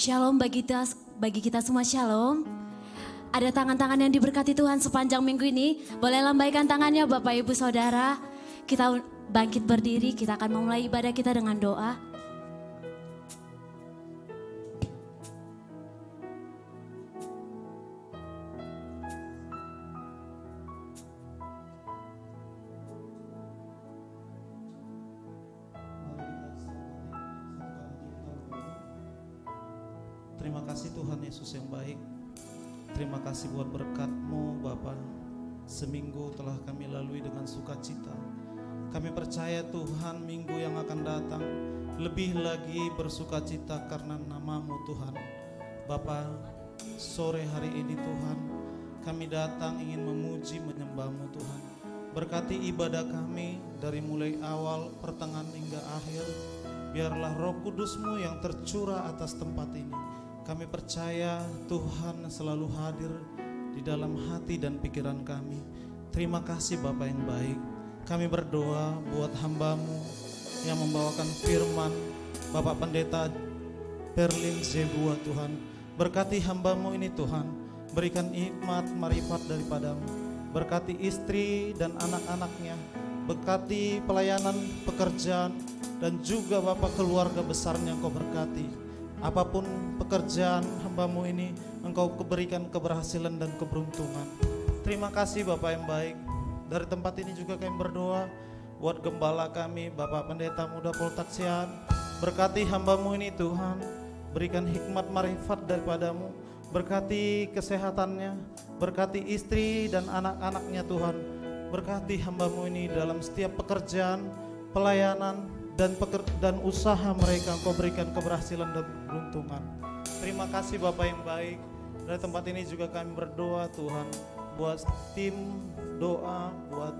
Shalom bagi kita semua, shalom. Ada tangan-tangan yang diberkati Tuhan sepanjang minggu ini. Boleh lambaikan tangannya Bapak Ibu Saudara. Kita bangkit berdiri, kita akan memulai ibadah kita dengan doa. Terima kasih Tuhan Yesus yang baik. Terima kasih buat berkat-Mu Bapa. Seminggu telah kami lalui dengan sukacita. Kami percaya Tuhan minggu yang akan datang lebih lagi bersukacita karena nama-Mu Tuhan. Bapa, sore hari ini Tuhan, kami datang ingin memuji menyembah-Mu Tuhan. Berkati ibadah kami dari mulai awal, pertengahan hingga akhir. Biarlah Roh Kudus-Mu yang tercurah atas tempat ini. Kami percaya Tuhan selalu hadir di dalam hati dan pikiran kami. Terima kasih Bapa yang baik. Kami berdoa buat hamba-Mu yang membawakan firman, Bapak Pendeta Perlin Zebua Tuhan. Berkati hamba-Mu ini Tuhan. Berikan hikmat, marifat daripada-Mu. Berkati istri dan anak-anaknya. Berkati pelayanan, pekerjaan, dan juga Bapak keluarga besarnya Engkau berkati. Apapun pekerjaan hamba-Mu ini, Engkau berikan keberhasilan dan keberuntungan. Terima kasih Bapak yang baik. Dari tempat ini juga kami berdoa buat gembala kami, Bapak Pendeta Muda Poltaksian. Berkati hamba-Mu ini Tuhan. Berikan hikmat marifat daripada-Mu. Berkati kesehatannya. Berkati istri dan anak-anaknya Tuhan. Berkati hamba-Mu ini dalam setiap pekerjaan, pelayanan, dan usaha mereka. Engkau berikan keberhasilan dan keberuntungan. Terima kasih Bapak yang baik. Dari tempat ini juga kami berdoa Tuhan, buat tim doa, buat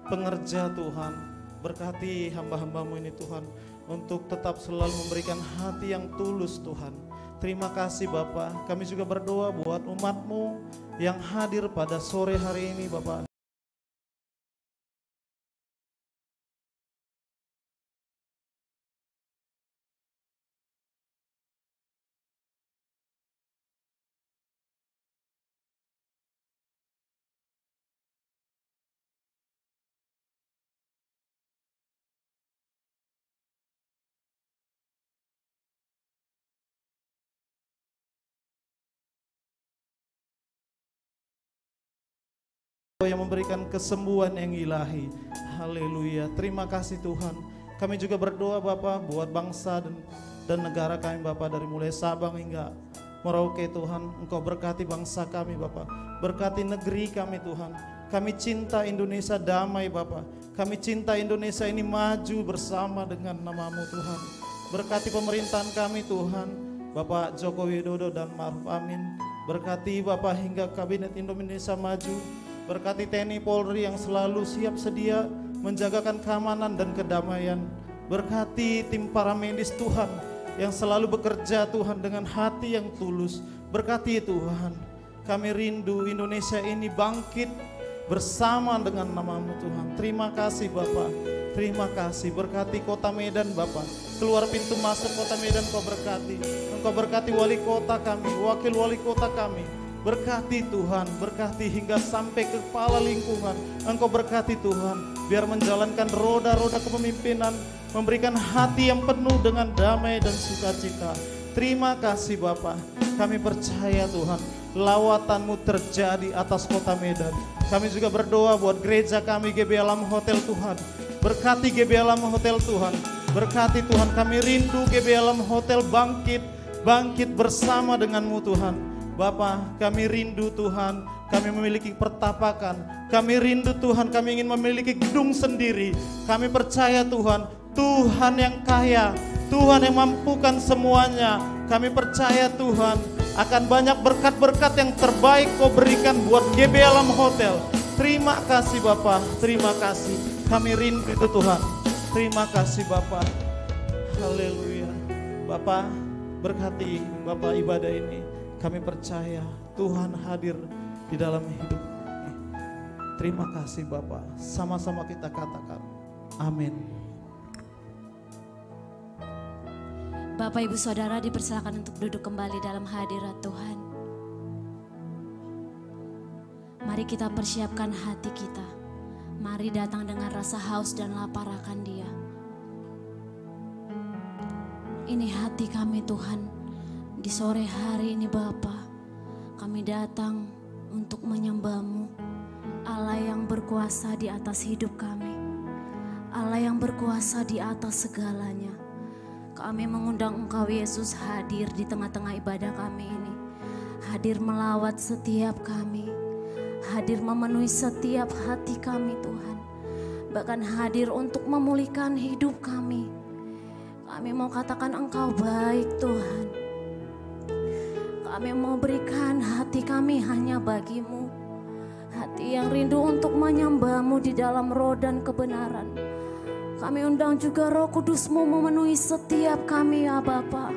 pengerja Tuhan. Berkati hamba-hamba-Mu ini Tuhan, untuk tetap selalu memberikan hati yang tulus Tuhan. Terima kasih Bapak. Kami juga berdoa buat umat-Mu yang hadir pada sore hari ini Bapak. Yang memberikan kesembuhan yang ilahi. Haleluya. Terima kasih Tuhan. Kami juga berdoa Bapak buat bangsa dan negara kami Bapak, dari mulai Sabang hingga Merauke Tuhan. Engkau berkati bangsa kami Bapak. Berkati negeri kami Tuhan. Kami cinta Indonesia damai Bapak. Kami cinta Indonesia ini maju bersama dengan nama-Mu Tuhan. Berkati pemerintahan kami Tuhan, Bapak Joko Widodo dan Ma'ruf Amin. Berkati Bapak hingga Kabinet Indonesia Maju. Berkati TNI Polri yang selalu siap sedia menjagakan keamanan dan kedamaian. Berkati tim para medis Tuhan yang selalu bekerja Tuhan dengan hati yang tulus. Berkati Tuhan, kami rindu Indonesia ini bangkit bersama dengan nama-Mu Tuhan. Terima kasih Bapak, terima kasih. Berkati kota Medan Bapak, keluar pintu masuk kota Medan Engkau berkati. Engkau berkati wali kota kami, wakil wali kota kami. Berkati Tuhan, berkati hingga sampai ke kepala lingkungan. Engkau berkati Tuhan, biar menjalankan roda-roda kepemimpinan, memberikan hati yang penuh dengan damai dan sukacita. Terima kasih Bapak, kami percaya Tuhan, lawatan-Mu terjadi atas kota Medan. Kami juga berdoa buat gereja kami GB Alam Hotel Tuhan. Berkati GB Alam Hotel Tuhan, berkati Tuhan, kami rindu GB Alam Hotel bangkit bersama dengan-Mu Tuhan. Bapak, kami rindu Tuhan, kami memiliki pertapakan. Kami rindu Tuhan, kami ingin memiliki gedung sendiri. Kami percaya Tuhan, Tuhan yang kaya, Tuhan yang mampukan semuanya. Kami percaya Tuhan, akan banyak berkat-berkat yang terbaik Kau berikan buat GB Alam Hotel. Terima kasih Bapak, terima kasih. Kami rindu itu Tuhan. Terima kasih Bapak. Haleluya. Bapak, berkati Bapak ibadah ini. Kami percaya Tuhan hadir di dalam hidup ini. Terima kasih Bapak. Sama-sama kita katakan amin. Bapak Ibu Saudara dipersilakan untuk duduk kembali dalam hadirat Tuhan. Mari kita persiapkan hati kita. Mari datang dengan rasa haus dan lapar akan Dia. Ini hati kami Tuhan. Di sore hari ini Bapa, kami datang untuk menyembah-Mu. Allah yang berkuasa di atas hidup kami. Allah yang berkuasa di atas segalanya. Kami mengundang Engkau Yesus hadir di tengah-tengah ibadah kami ini. Hadir melawat setiap kami. Hadir memenuhi setiap hati kami Tuhan. Bahkan hadir untuk memulihkan hidup kami. Kami mau katakan Engkau baik Tuhan. Kami mau berikan hati kami hanya bagi-Mu. Hati yang rindu untuk menyembah-Mu di dalam roh dan kebenaran. Kami undang juga Roh Kudus-Mu memenuhi setiap kami ya Bapa.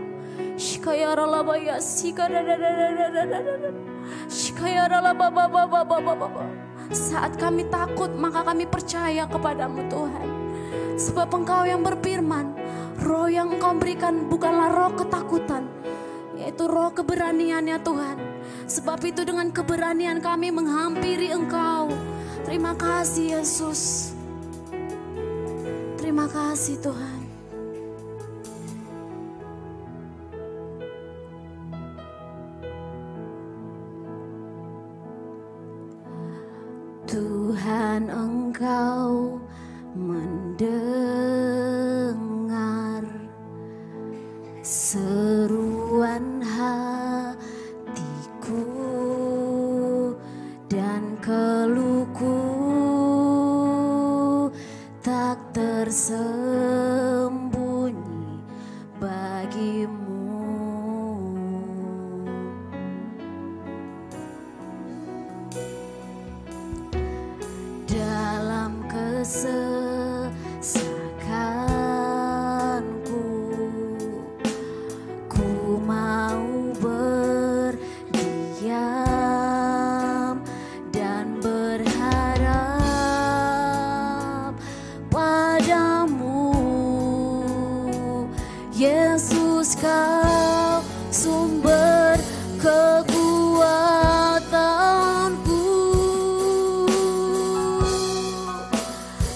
Saat kami takut maka kami percaya kepadamu Tuhan. Sebab Engkau yang berfirman, roh yang Engkau berikan bukanlah roh ketakutan, yaitu roh keberanian ya Tuhan. Sebab itu dengan keberanian kami menghampiri Engkau. Terima kasih Yesus. Terima kasih Tuhan. Tuhan Engkau mendengar seruan hatiku dan keluhku tak tersembunyi bagi-Mu. Dalam kesesakanku, ku mau berdiam dan berharap padamu. Yesus Kau sumber kekuatanku.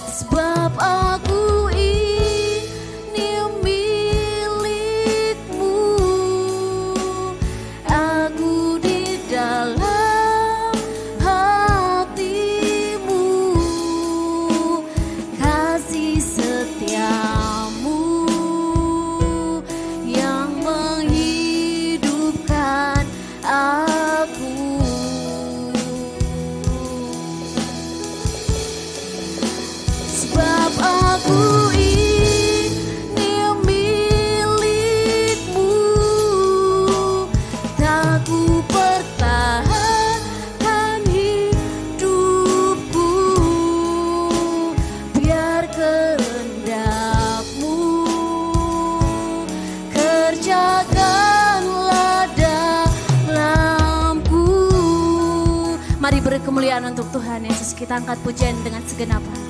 Sebab aku ini milik-Mu. Aku di dalam hati-Mu. Kasih setia-Mu yang menghidupkan aku. Sebab aku ini milik-Mu. Tak ku pertahankan hidupku, biar kehendak-Mu kerjakanlah dalamku. Mari beri kemuliaan untuk Tuhan Yesus. Kita angkat pujian dengan segenap hati.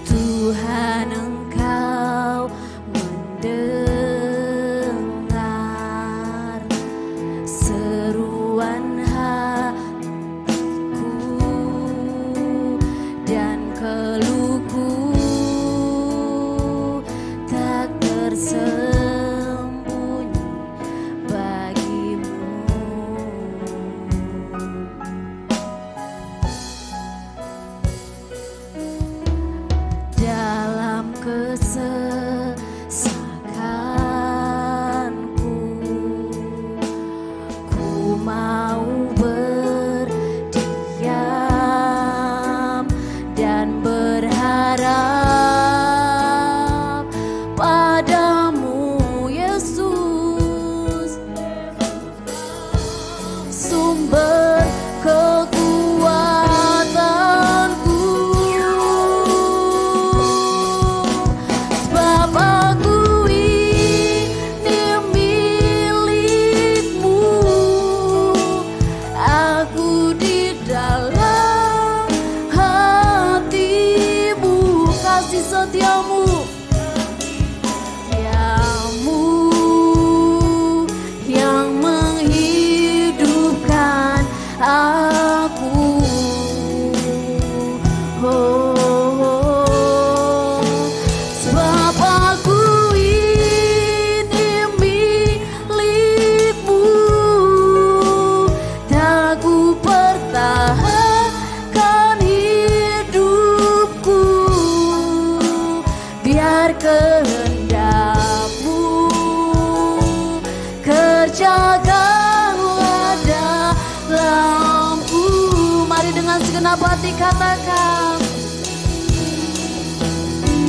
Tuhan Engkau mendengar seruan hatiku dan keluhku tak tersembunyi bagi-Mu. Dalam kesesakanku, ku mau berdiam dan berharap padamu Yesus, sumber kekuatanku. Sebab aku ini milik-Mu. Aku di dalam hati-Mu. Kasih setia-Mu kehendak-Mu, kerjakanlah dalamku. Mari dengan segenap hati katakan,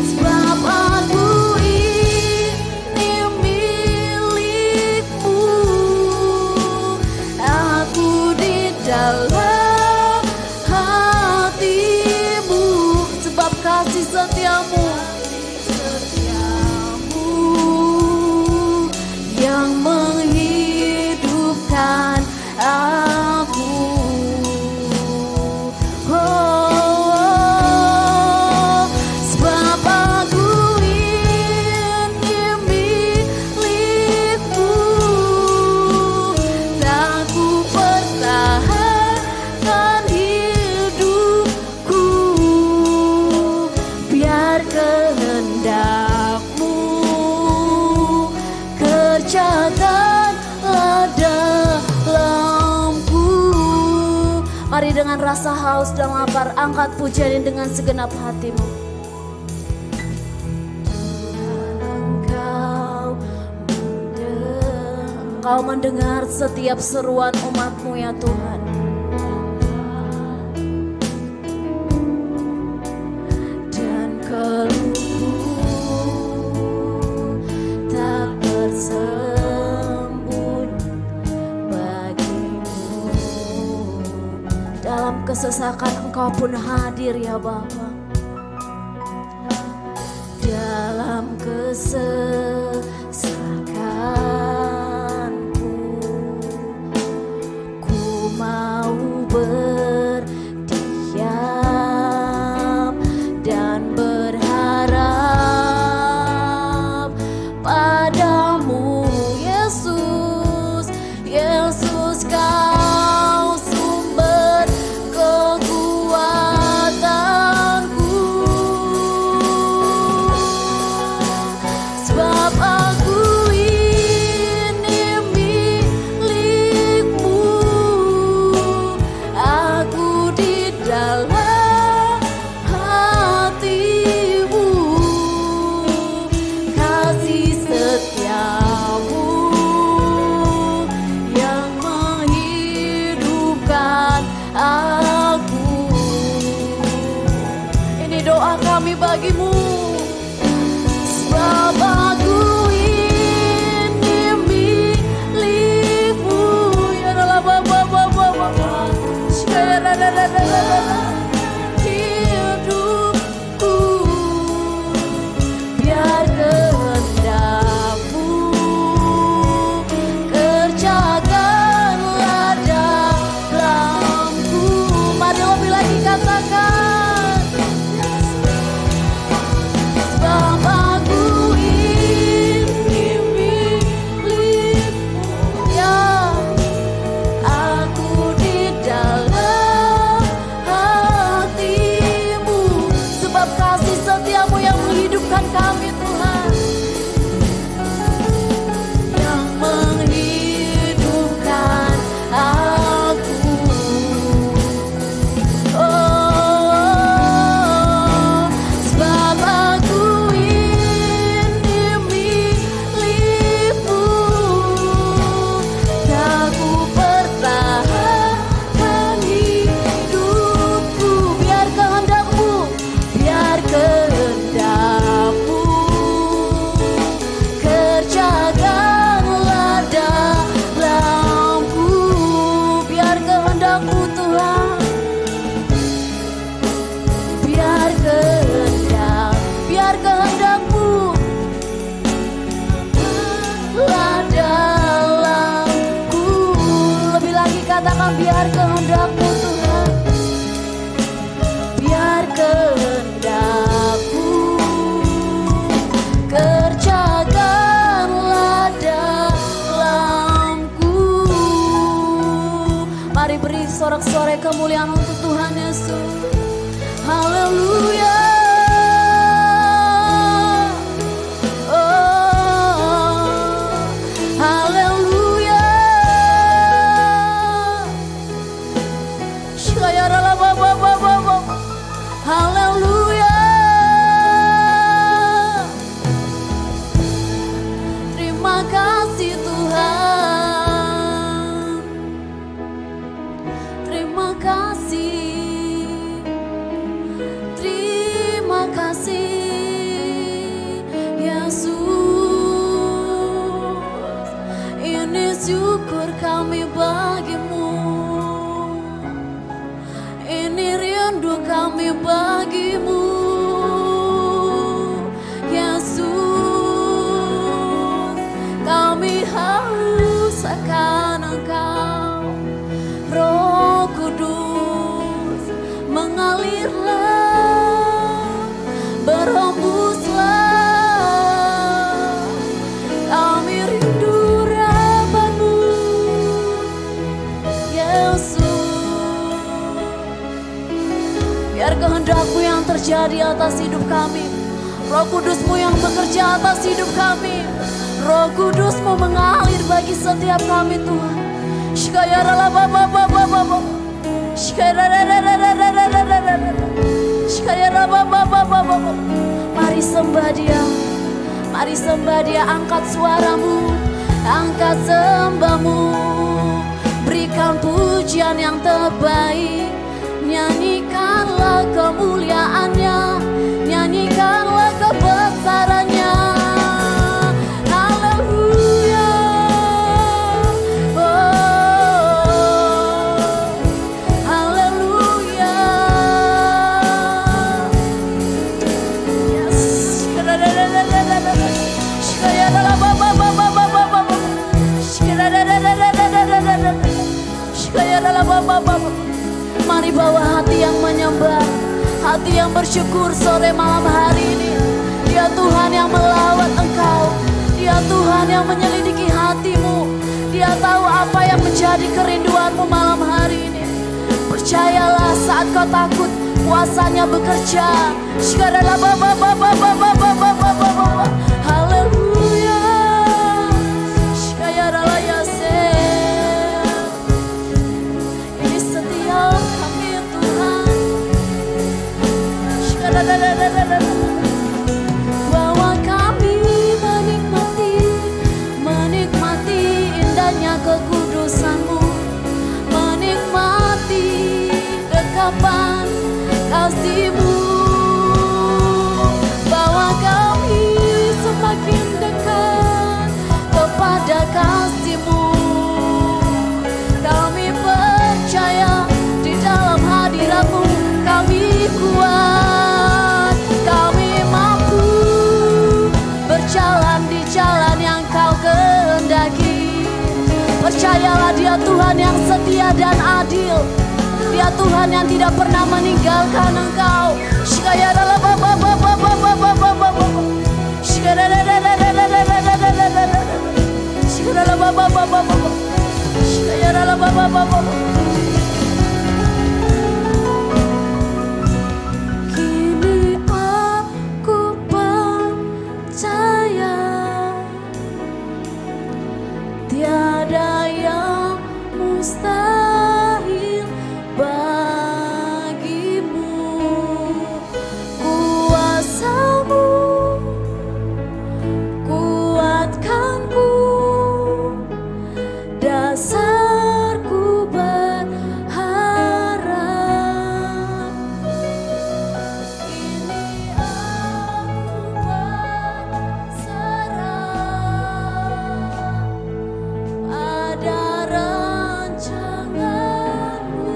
sebab aku ini milik-Mu, aku di dalam hati-Mu, sebab kasih setia-Mu yang menghidupkan aku. Sebab aku ini milik-Mu, tak ku pertahankan hidupku, biar kehendak-Mu kerjakanlah dalamku. Mari dengan rasa haus dan lapar angkat pujian dengan segenap hatimu. Engkau mendengar setiap seruan umat-Mu ya Tuhan. Dan keluhku tak bersembunyi bagimu. Dalam kesesakan Engkau pun hadir ya Bapa. Dalam kesesakanku, ku mau berdiam dan berharap padamu Yesus. Yesus, Kau sumber kekuatanku. Sebab aku ini milik-Mu, aku di dalam hati-Mu, kasih setia-Mu yang menghidupkan aku. Ini doa kami bagimu. Sebab aku ini milik-Mu, ya Allah Bapa. Hidupku, biar kehendak-Mu kerjakanlah dalamku. Mari lebih lagi katakan, sebab aku ini milik-Mu, ya aku di dalam hati-Mu, sebab kasih setia-Mu yang menghidupkan kami Tuhan, yang menghidupkan aku. Oh, sebab aku ini milik-Mu, tak ku pertahankan hidupku, biar kehendak-Mu, biar kehendak-Mu kerjakanlah dalamku, biar kehendak-Mu Tuhan, biar kehendak-Mu lah dalamku. Lebih lagi katakan, biar kehendak-Mu Tuhan, biar kehendak-Mu kerjakanlah dalamku. Mari beri sorak-sorai kemuliaan untuk Tuhan Yesus. Haleluya. Oh, haleluya. Haleluya. kami bagimu. Ini rindu kami bagimu, Yesus. Kami haus akan Engkau, Roh Kudus mengalirlah, berhembuslah. Kami rindu Rabbanu, Yesus. Biar kehendak-Mu yang terjadi atas hidup kami, Roh Kudus-Mu yang bekerja atas hidup kami. Roh Kudus-Mu mengalir bagi setiap kami, Tuhan. Mari sembah Dia, mari sembah Dia. Angkat suaramu, angkat sembahmu, berikan pujian yang terbaik. Nyanyikanlah kemuliaannya, nyanyikanlah kebesarannya. Haleluya, oh, haleluya. Yes. Mari bawa hati yang menyembah, hati yang bersyukur sore malam hari ini. Dia Tuhan yang melawat engkau, Dia Tuhan yang menyelidiki hatimu. Dia tahu apa yang menjadi kerinduanmu malam hari ini. Percayalah, saat kau takut, kuasanya bekerja. Haleluya. Ini setiap kami Tuhan. Bahwa kami menikmati indahnya kekudusan-Mu, menikmati dekapan kasih-Mu. Bahwa kami semakin dekat kepada kasih-Mu. Kami percaya di dalam hadirat-Mu kami kuat, kami mampu berjalan di jalan yang Kau kehendaki. Percayalah, Dia Tuhan yang setia dan adil. Dia Tuhan yang tidak pernah meninggalkan engkau. Kini aku percaya tiada yang mustahil bagimu. Kuasa-Mu kuatkanku, dasarku berharap. Kini aku berserah pada rancangan-Mu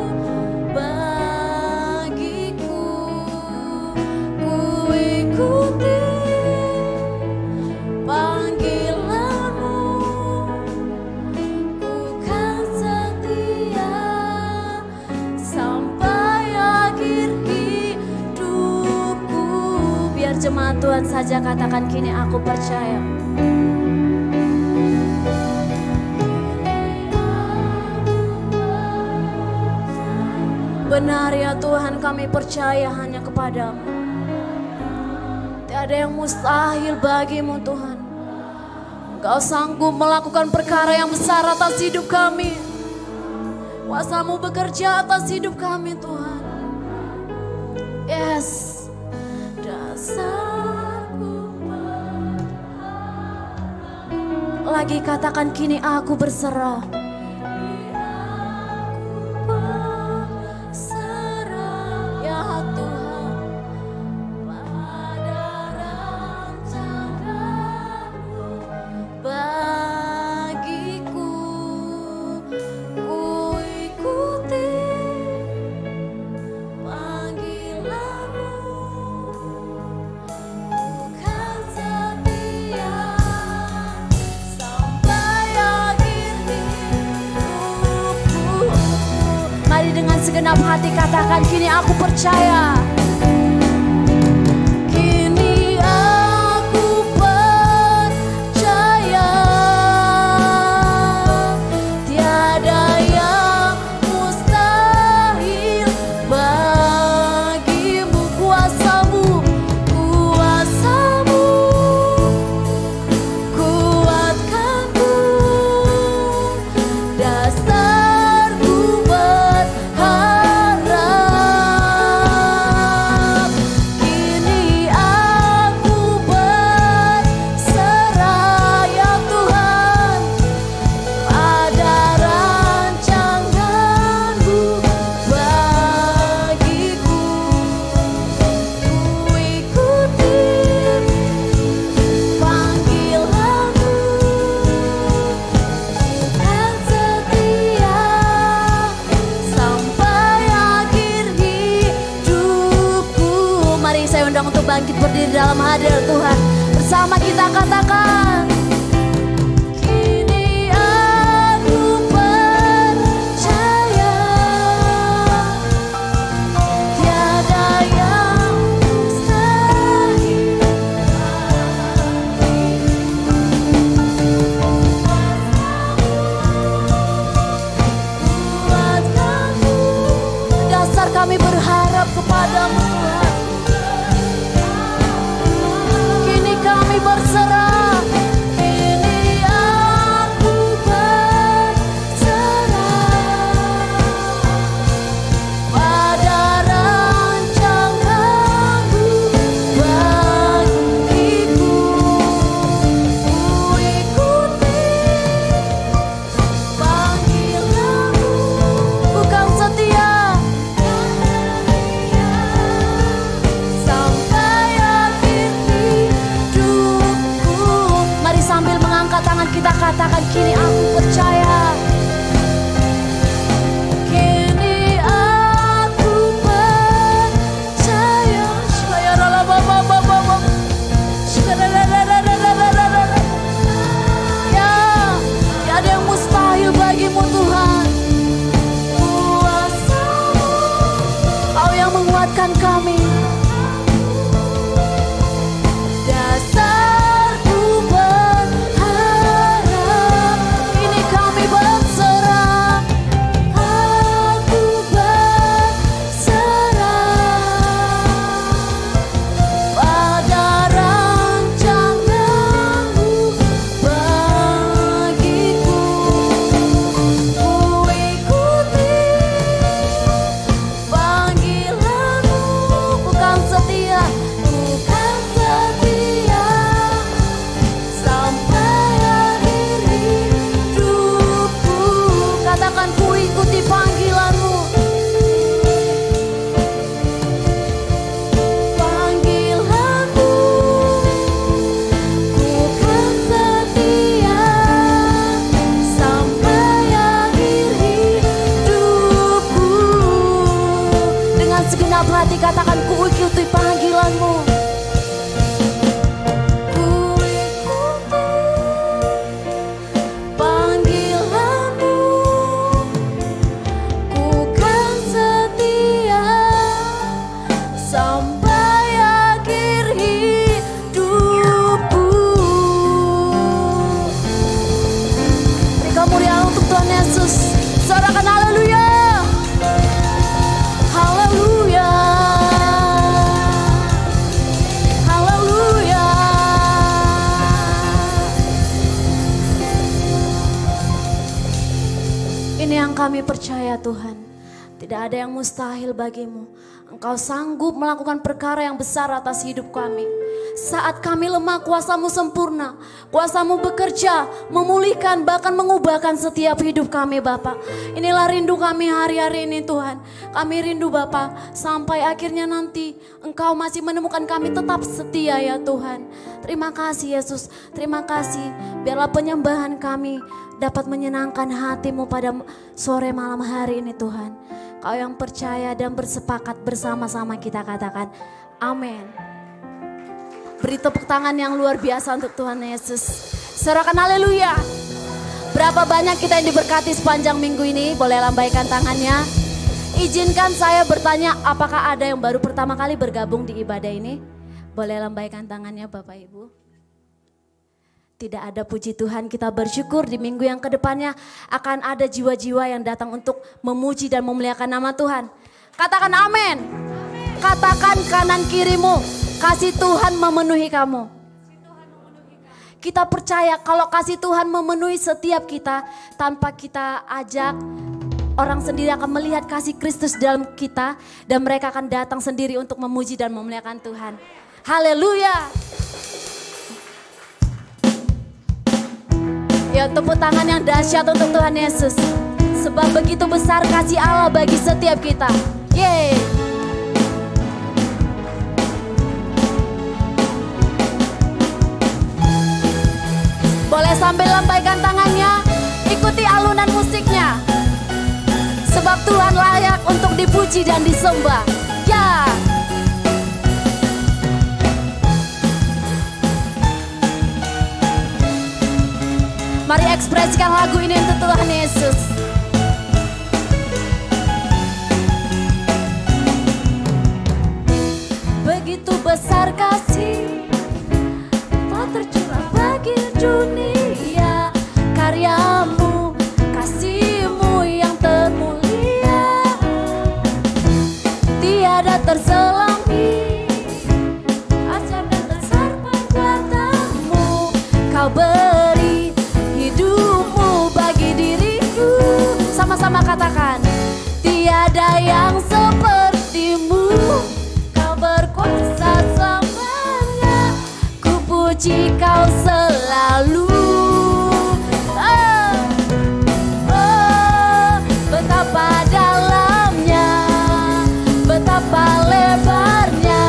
bagiku. Ku ikuti panggilan-Mu, ku kan setia sampai akhir hidupku. Biar jemaat Tuhan saja katakan, kini aku percaya. Benar ya Tuhan, kami percaya hanya kepadamu. Tiada yang mustahil bagimu Tuhan. Engkau sanggup melakukan perkara yang besar atas hidup kami. Kuasa-Mu bekerja atas hidup kami Tuhan. Yes. Dasarku lagi katakan, kini aku berserah. segenap hati katakan, kini aku percaya. Bangkit berdiri dalam hadirat Tuhan. Bersama kita katakan, kini aku percaya tiada yang mustahil. Kuatkanku, dasar kami berharap kepadamu Tuhan. Berserah, kini aku berserah pada rancangan-Mu bagiku. Ku ikuti panggilan-Mu, bukan setia sampai akhir hidupku. Mari sambil mengangkat tangan kita katakan, kini aku percaya. Kini aku percaya. Ya, tiada yang mustahil bagimu Tuhan. Kuasa-Mu, Kau yang menguatkan kami. Hati katakan, ku ikuti panggilan-Mu. Ku ikuti panggilan-Mu, ku kan setia sampai akhir hidupku. Beri kemuliaan untuk Tuhan Yesus. Sorakan haleluya. Haleluya. Ini yang kami percaya Tuhan, tidak ada yang mustahil bagimu. Engkau sanggup melakukan perkara yang besar atas hidup kami. Saat kami lemah, kuasa-Mu sempurna. Kuasa-Mu bekerja, memulihkan, bahkan mengubahkan setiap hidup kami Bapa. Inilah rindu kami hari-hari ini Tuhan. Kami rindu Bapa, sampai akhirnya nanti Engkau masih menemukan kami tetap setia ya Tuhan. Terima kasih Yesus, terima kasih. Biarlah penyembahan kami dapat menyenangkan hati-Mu pada sore malam hari ini Tuhan. Kau yang percaya dan bersepakat bersama-sama kita katakan amin. Beri tepuk tangan yang luar biasa untuk Tuhan Yesus. Sorakan haleluya. Berapa banyak kita yang diberkati sepanjang minggu ini? Boleh lambaikan tangannya. Izinkan saya bertanya, apakah ada yang baru pertama kali bergabung di ibadah ini? Boleh lambaikan tangannya Bapak Ibu. Tidak ada, puji Tuhan, kita bersyukur di minggu yang kedepannya akan ada jiwa-jiwa yang datang untuk memuji dan memuliakan nama Tuhan. Katakan amin. Katakan kanan kirimu, kasih Tuhan memenuhi kamu. Kita percaya kalau kasih Tuhan memenuhi setiap kita, tanpa kita ajak, orang sendiri akan melihat kasih Kristus dalam kita dan mereka akan datang sendiri untuk memuji dan memuliakan Tuhan. Haleluya. Ya, tepuk tangan yang dahsyat untuk Tuhan Yesus. Sebab begitu besar kasih Allah bagi setiap kita. Yeay. Boleh sambil lambaikan tangannya, ikuti alunan musiknya. Sebab Tuhan layak untuk dipuji dan disembah. Ya. Mari ekspresikan lagu ini untuk Tuhan Yesus. Begitu besar kasih Kau tercurah bagi dunia, karyamu, kasihmu yang termulia, tiada terselami, ajaib dan besar perbuatanmu. Kau beri hidupmu bagi diriku. Sama-sama katakan, tiada yang sepertimu. Kau berkuasa selamanya, ku puji kau selalu. Betapa dalamnya, betapa lebarnya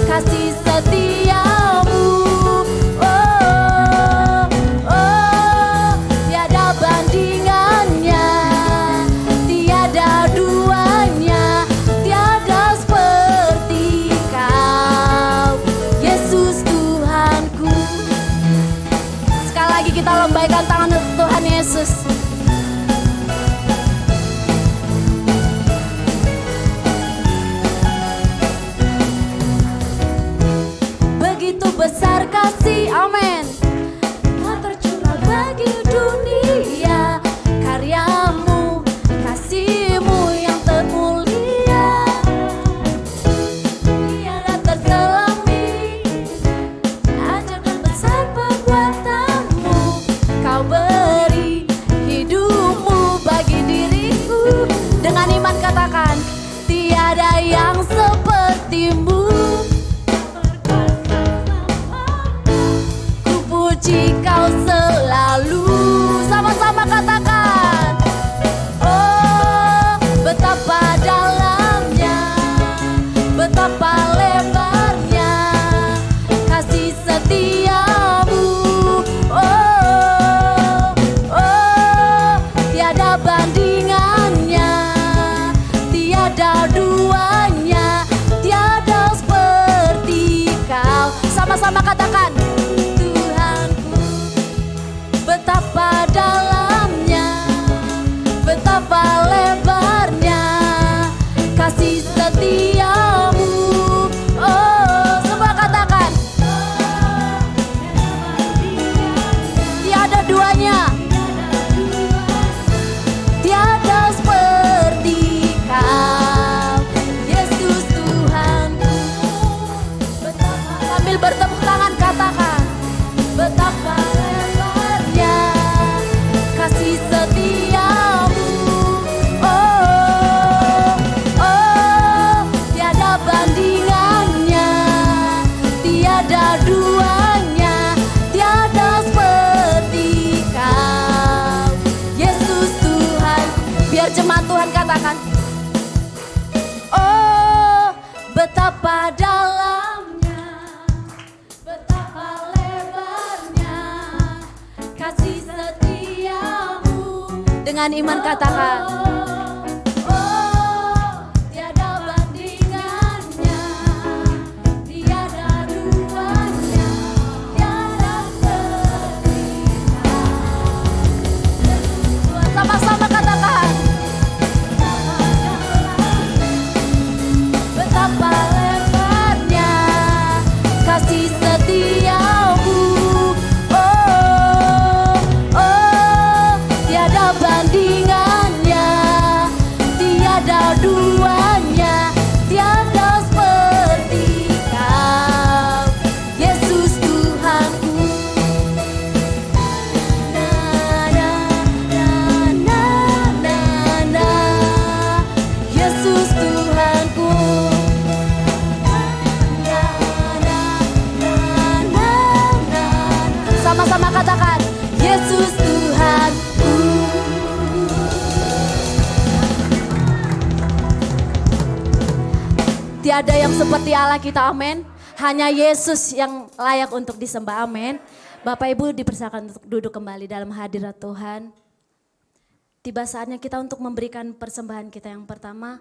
kasih setiamu. Tiada bandingannya, tiada duanya, tiada seperti kau, Yesus Tuhanku. Sekali lagi kita lambaikan tangan untuk Tuhan Yesus. Begitu besar kasih, amin, Kau tercurah bagi dunia, karyamu, kasihmu yang termulia, tiada terselami, ajaib dan besar perbuatanmu. Kau beri hidupmu bagi diriku. Dengan iman katakan, tiada yang sepertimu. Puji kau selalu. Sama-sama katakan, oh betapa dalamnya, betapa lebarnya kasih setiamu. Tiada bandingannya, tiada duanya, tiada seperti kau. Sama-sama katakan, betapa dalamnya, betapa lebarnya kasih setiamu. Semua katakan, tiada duanya, tiada seperti kau, Yesus Tuhanku. Sambil bertepuk tangan katakan, betapa kasih setiamu. Tiada bandingannya, tiada duanya, tiada seperti kau, Yesus Tuhan. Biar jemaat Tuhan katakan, oh betapa dalamnya, betapa lebarnya kasih setiamu. Dengan iman katakan, tiada bandingannya, tiada duanya, tiada terindah. Sama-sama katakan, kasih setiamu. Oh, oh, tiada bandingannya, tiada duanya, tiada seperti Kau, Yesus Tuhanku. Na na na na na na, Yesus Tuhanku. Na na na na na, sama-sama katakan, Yesus Tuhanku. Tiada yang seperti Allah kita, amin. Hanya Yesus yang layak untuk disembah, amin. Bapak Ibu dipersilakan untuk duduk kembali dalam hadirat Tuhan. Tiba saatnya kita untuk memberikan persembahan kita yang pertama.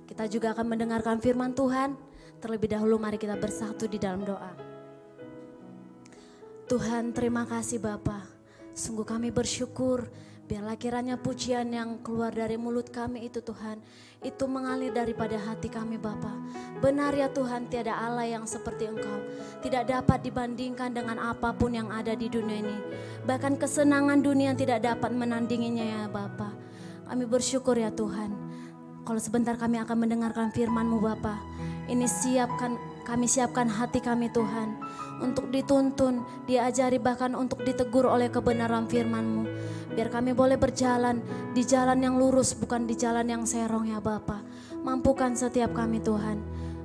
Kita juga akan mendengarkan firman Tuhan. Terlebih dahulu mari kita bersatu di dalam doa. Tuhan, terima kasih Bapa. Sungguh kami bersyukur. Biarlah kiranya pujian yang keluar dari mulut kami itu Tuhan, itu mengalir daripada hati kami Bapa. Benar ya Tuhan, tiada Allah yang seperti Engkau. Tidak dapat dibandingkan dengan apapun yang ada di dunia ini. Bahkan kesenangan dunia tidak dapat menandinginya ya Bapa. Kami bersyukur ya Tuhan. Kalau sebentar kami akan mendengarkan firman-Mu Bapa. Ini kami siapkan hati kami Tuhan. Untuk dituntun, diajari bahkan untuk ditegur oleh kebenaran firman-Mu. Biar kami boleh berjalan di jalan yang lurus, bukan di jalan yang serong ya Bapa. Mampukan setiap kami Tuhan.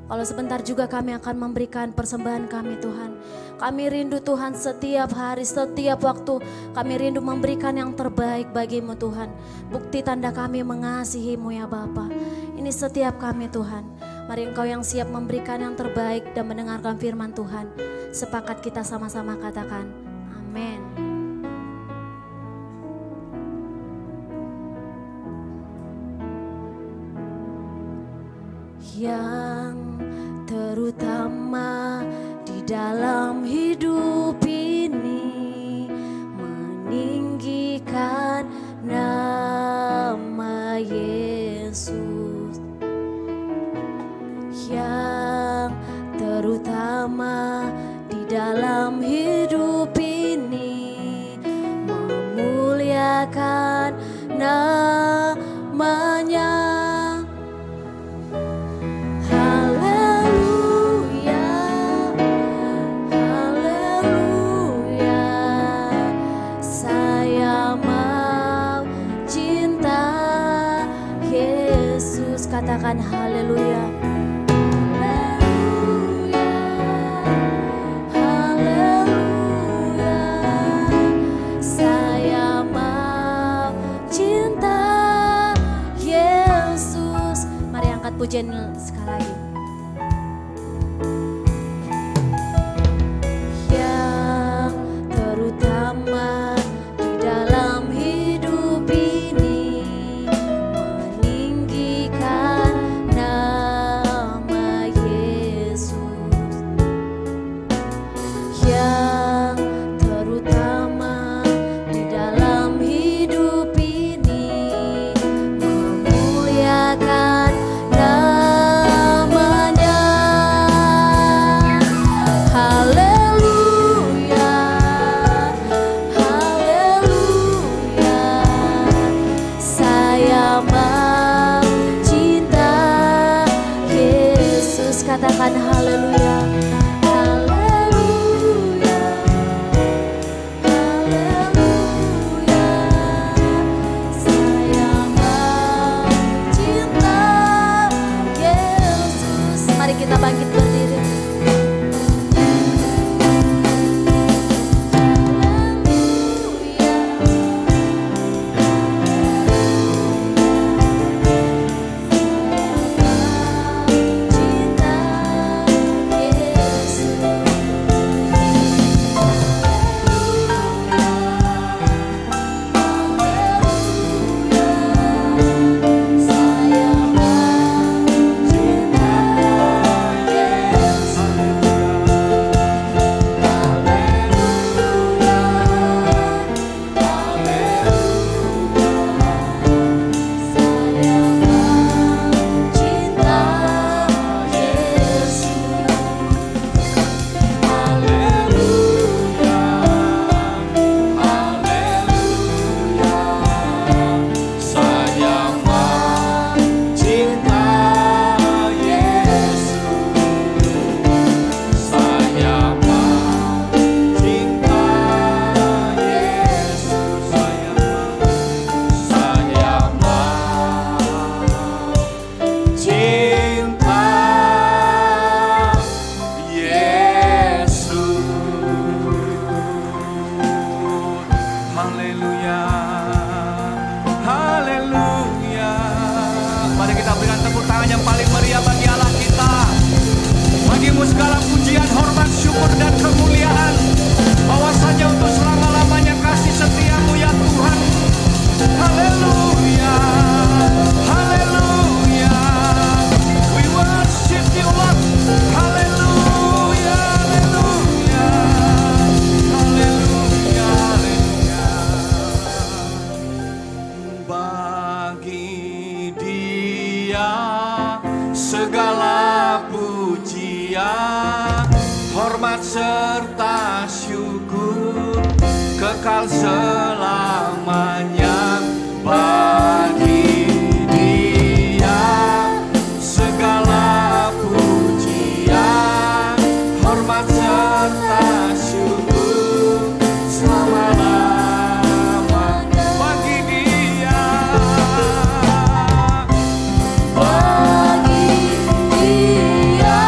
Kalau sebentar juga kami akan memberikan persembahan kami Tuhan. Kami rindu Tuhan setiap hari, setiap waktu. Kami rindu memberikan yang terbaik bagi-Mu Tuhan. Bukti tanda kami mengasihi-Mu ya Bapa. Ini setiap kami Tuhan. Mari Engkau yang siap memberikan yang terbaik dan mendengarkan firman Tuhan. Sepakat kita sama-sama katakan, amin. Yang terutama di dalam hidup ini, meninggikan nama Yesus. Yang terutama di dalam hidup ini, memuliakan namanya. Haleluya, haleluya, saya mau cinta Yesus. Katakan haleluya. Pujian sekali lagi. Yang terutama di dalam hidup ini, meninggikan nama Yesus. Yang terutama di dalam hidup ini, memuliakan nama hormat serta syukur kekal selamanya bagi Dia. Segala pujian, hormat serta syukur selama-lamanya bagi Dia. Bagi Dia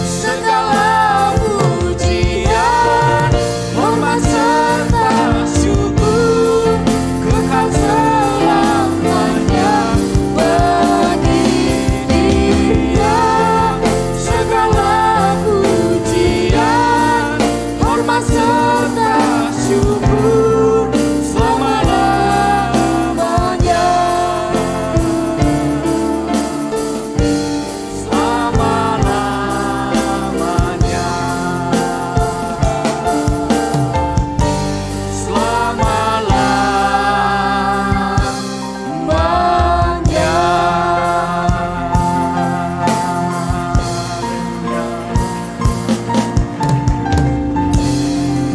segala pujian, hormat serta syukur kekal selamanya. Bagi Dia segala pujian, hormat serta syukur selama-lamanya. Selama-lamanya.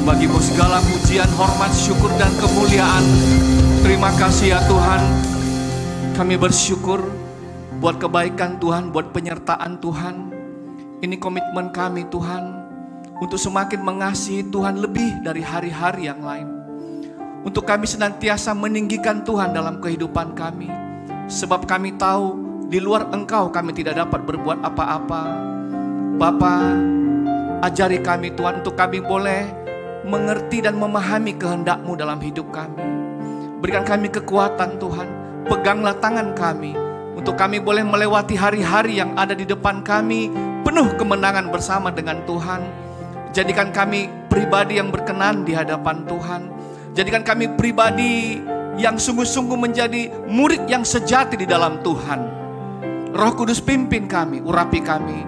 Bagimu segala pujian, hormat, syukur, dan kemuliaan. Terima kasih ya Tuhan. Kami bersyukur buat kebaikan Tuhan, buat penyertaan Tuhan. Ini komitmen kami Tuhan, untuk semakin mengasihi Tuhan lebih dari hari-hari yang lain. Untuk kami senantiasa meninggikan Tuhan dalam kehidupan kami. Sebab kami tahu di luar Engkau kami tidak dapat berbuat apa-apa. Bapa, ajari kami Tuhan untuk kami boleh mengerti dan memahami kehendak-Mu dalam hidup kami. Berikan kami kekuatan Tuhan, peganglah tangan kami, untuk kami boleh melewati hari-hari yang ada di depan kami, penuh kemenangan bersama dengan Tuhan. Jadikan kami pribadi yang berkenan di hadapan Tuhan. Jadikan kami pribadi yang sungguh-sungguh menjadi murid yang sejati di dalam Tuhan. Roh Kudus pimpin kami, urapi kami.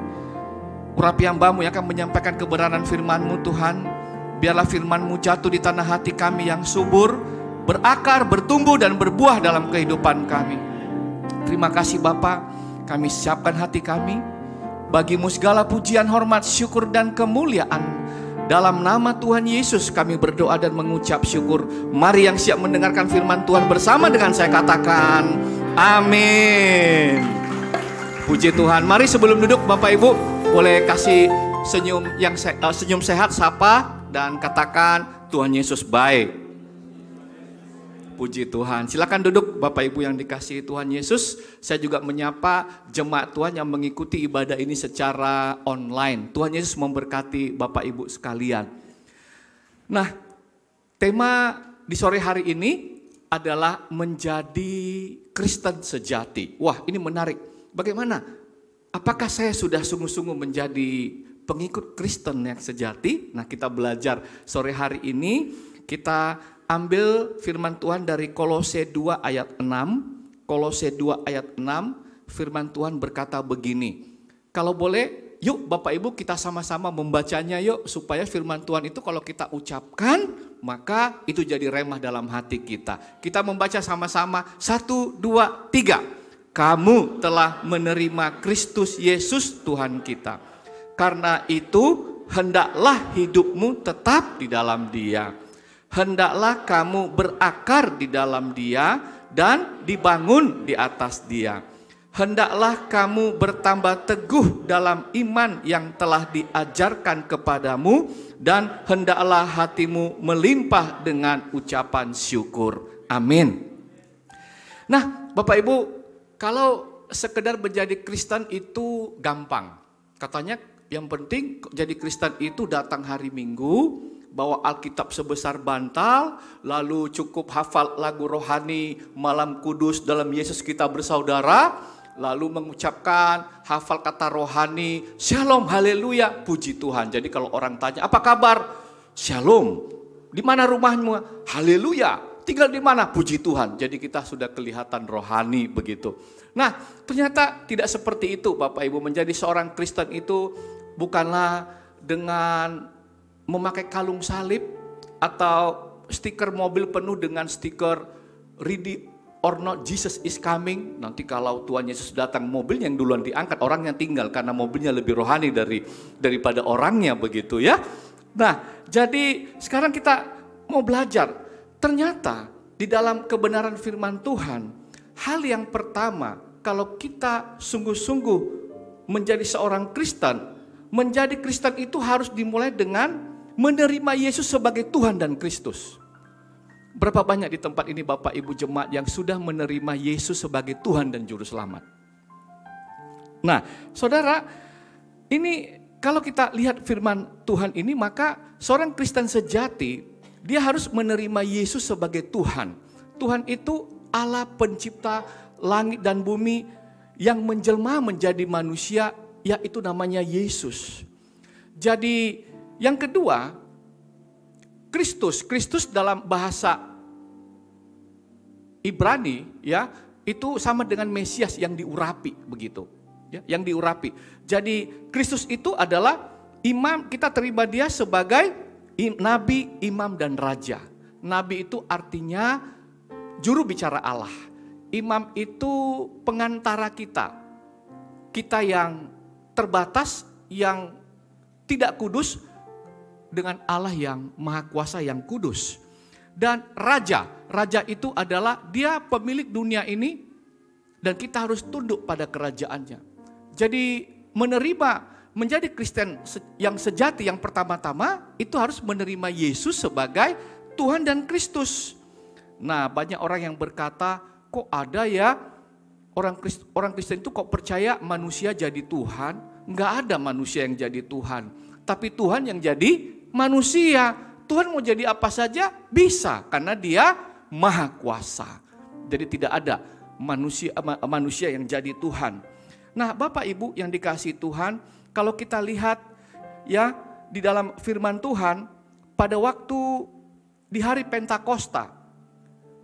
Urapi hamba-Mu yang akan menyampaikan kebenaran firman-Mu Tuhan. Biarlah firman-Mu jatuh di tanah hati kami yang subur, berakar, bertumbuh, dan berbuah dalam kehidupan kami. Terima kasih Bapa, kami siapkan hati kami. Bagi-Mu segala pujian, hormat, syukur, dan kemuliaan. Dalam nama Tuhan Yesus kami berdoa dan mengucap syukur. Mari yang siap mendengarkan firman Tuhan bersama dengan saya katakan amin. Puji Tuhan. Mari sebelum duduk Bapak Ibu boleh kasih senyum yang senyum sehat, sapa dan katakan Tuhan Yesus baik. Puji Tuhan. Silakan duduk Bapak Ibu yang dikasihi Tuhan Yesus. Saya juga menyapa jemaat Tuhan yang mengikuti ibadah ini secara online. Tuhan Yesus memberkati Bapak Ibu sekalian. Nah, tema di sore hari ini adalah menjadi Kristen sejati. Wah, ini menarik. Bagaimana? Apakah saya sudah sungguh-sungguh menjadi pengikut Kristen yang sejati? Nah, kita belajar sore hari ini. Kita ambil firman Tuhan dari Kolose 2 ayat 6. Kolose 2 ayat 6, firman Tuhan berkata begini. Kalau boleh, yuk Bapak Ibu kita sama-sama membacanya yuk. Supaya firman Tuhan itu kalau kita ucapkan, maka itu jadi remah dalam hati kita. Kita membaca sama-sama, 1, 2, 3. Kamu telah menerima Kristus Yesus Tuhan kita. Karena itu, hendaklah hidupmu tetap di dalam Dia. Hendaklah kamu berakar di dalam Dia dan dibangun di atas Dia. Hendaklah kamu bertambah teguh dalam iman yang telah diajarkan kepadamu dan hendaklah hatimu melimpah dengan ucapan syukur. Amin. Nah, Bapak Ibu, kalau sekedar menjadi Kristen itu gampang. Katanya yang penting jadi Kristen itu datang hari Minggu, bawa Alkitab sebesar bantal, lalu cukup hafal lagu rohani Malam Kudus dalam Yesus kita bersaudara, lalu mengucapkan hafal kata rohani, Shalom, haleluya, puji Tuhan. Jadi kalau orang tanya, apa kabar? Shalom. Di mana rumahmu? Haleluya. Tinggal di mana? Puji Tuhan. Jadi kita sudah kelihatan rohani begitu. Nah, ternyata tidak seperti itu Bapak Ibu. Menjadi seorang Kristen itu bukanlah dengan memakai kalung salib atau stiker mobil penuh dengan stiker ready or not, Jesus is coming. Nanti kalau Tuhan Yesus datang, mobilnya yang duluan diangkat, orangnya tinggal karena mobilnya lebih rohani daripada orangnya, begitu ya. Nah, jadi sekarang kita mau belajar. Ternyata di dalam kebenaran firman Tuhan, hal yang pertama kalau kita sungguh-sungguh menjadi seorang Kristen, menjadi Kristen itu harus dimulai dengan menerima Yesus sebagai Tuhan dan Kristus. Berapa banyak di tempat ini Bapak Ibu jemaat yang sudah menerima Yesus sebagai Tuhan dan Juru Selamat? Nah, saudara, ini kalau kita lihat firman Tuhan ini, maka seorang Kristen sejati, dia harus menerima Yesus sebagai Tuhan. Tuhan itu Allah pencipta langit dan bumi yang menjelma menjadi manusia, yaitu namanya Yesus. Jadi yang kedua, Kristus dalam bahasa Ibrani ya, itu sama dengan Mesias yang diurapi begitu. Ya, yang diurapi. Jadi Kristus itu adalah imam, kita terima dia sebagai nabi, imam dan raja. Nabi itu artinya juru bicara Allah. Imam itu pengantara kita. Kita yang terbatas, yang tidak kudus, dengan Allah yang maha kuasa yang kudus. Dan raja itu adalah dia pemilik dunia ini dan kita harus tunduk pada kerajaannya. Jadi menjadi Kristen yang sejati yang pertama-tama itu harus menerima Yesus sebagai Tuhan dan Kristus. Nah, banyak orang yang berkata, kok ada ya orang Kristen itu kok percaya manusia jadi Tuhan? Enggak ada manusia yang jadi Tuhan, tapi Tuhan yang jadi manusia. Tuhan mau jadi apa saja bisa karena dia maha kuasa. Jadi tidak ada manusia yang jadi Tuhan. Nah, Bapak Ibu yang dikasihi Tuhan, kalau kita lihat ya di dalam firman Tuhan, pada waktu di hari Pentakosta,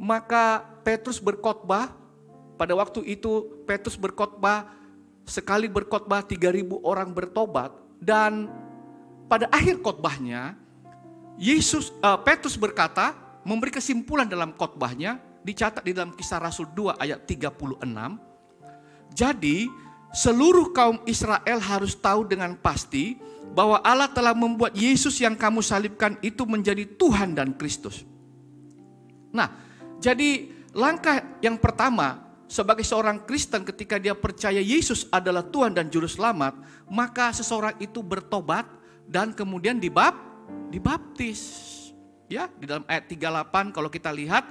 maka Petrus berkhotbah. Pada waktu itu Petrus berkhotbah, sekali berkhotbah 3.000 orang bertobat, dan pada akhir khotbahnya, Petrus berkata, memberi kesimpulan dalam khotbahnya, dicatat di dalam Kisah Rasul 2 ayat 36. Jadi, seluruh kaum Israel harus tahu dengan pasti bahwa Allah telah membuat Yesus yang kamu salibkan itu menjadi Tuhan dan Kristus. Nah, jadi langkah yang pertama sebagai seorang Kristen ketika dia percaya Yesus adalah Tuhan dan Juru Selamat, maka seseorang itu bertobat dan kemudian dibaptis. Ya, di dalam ayat 38 kalau kita lihat,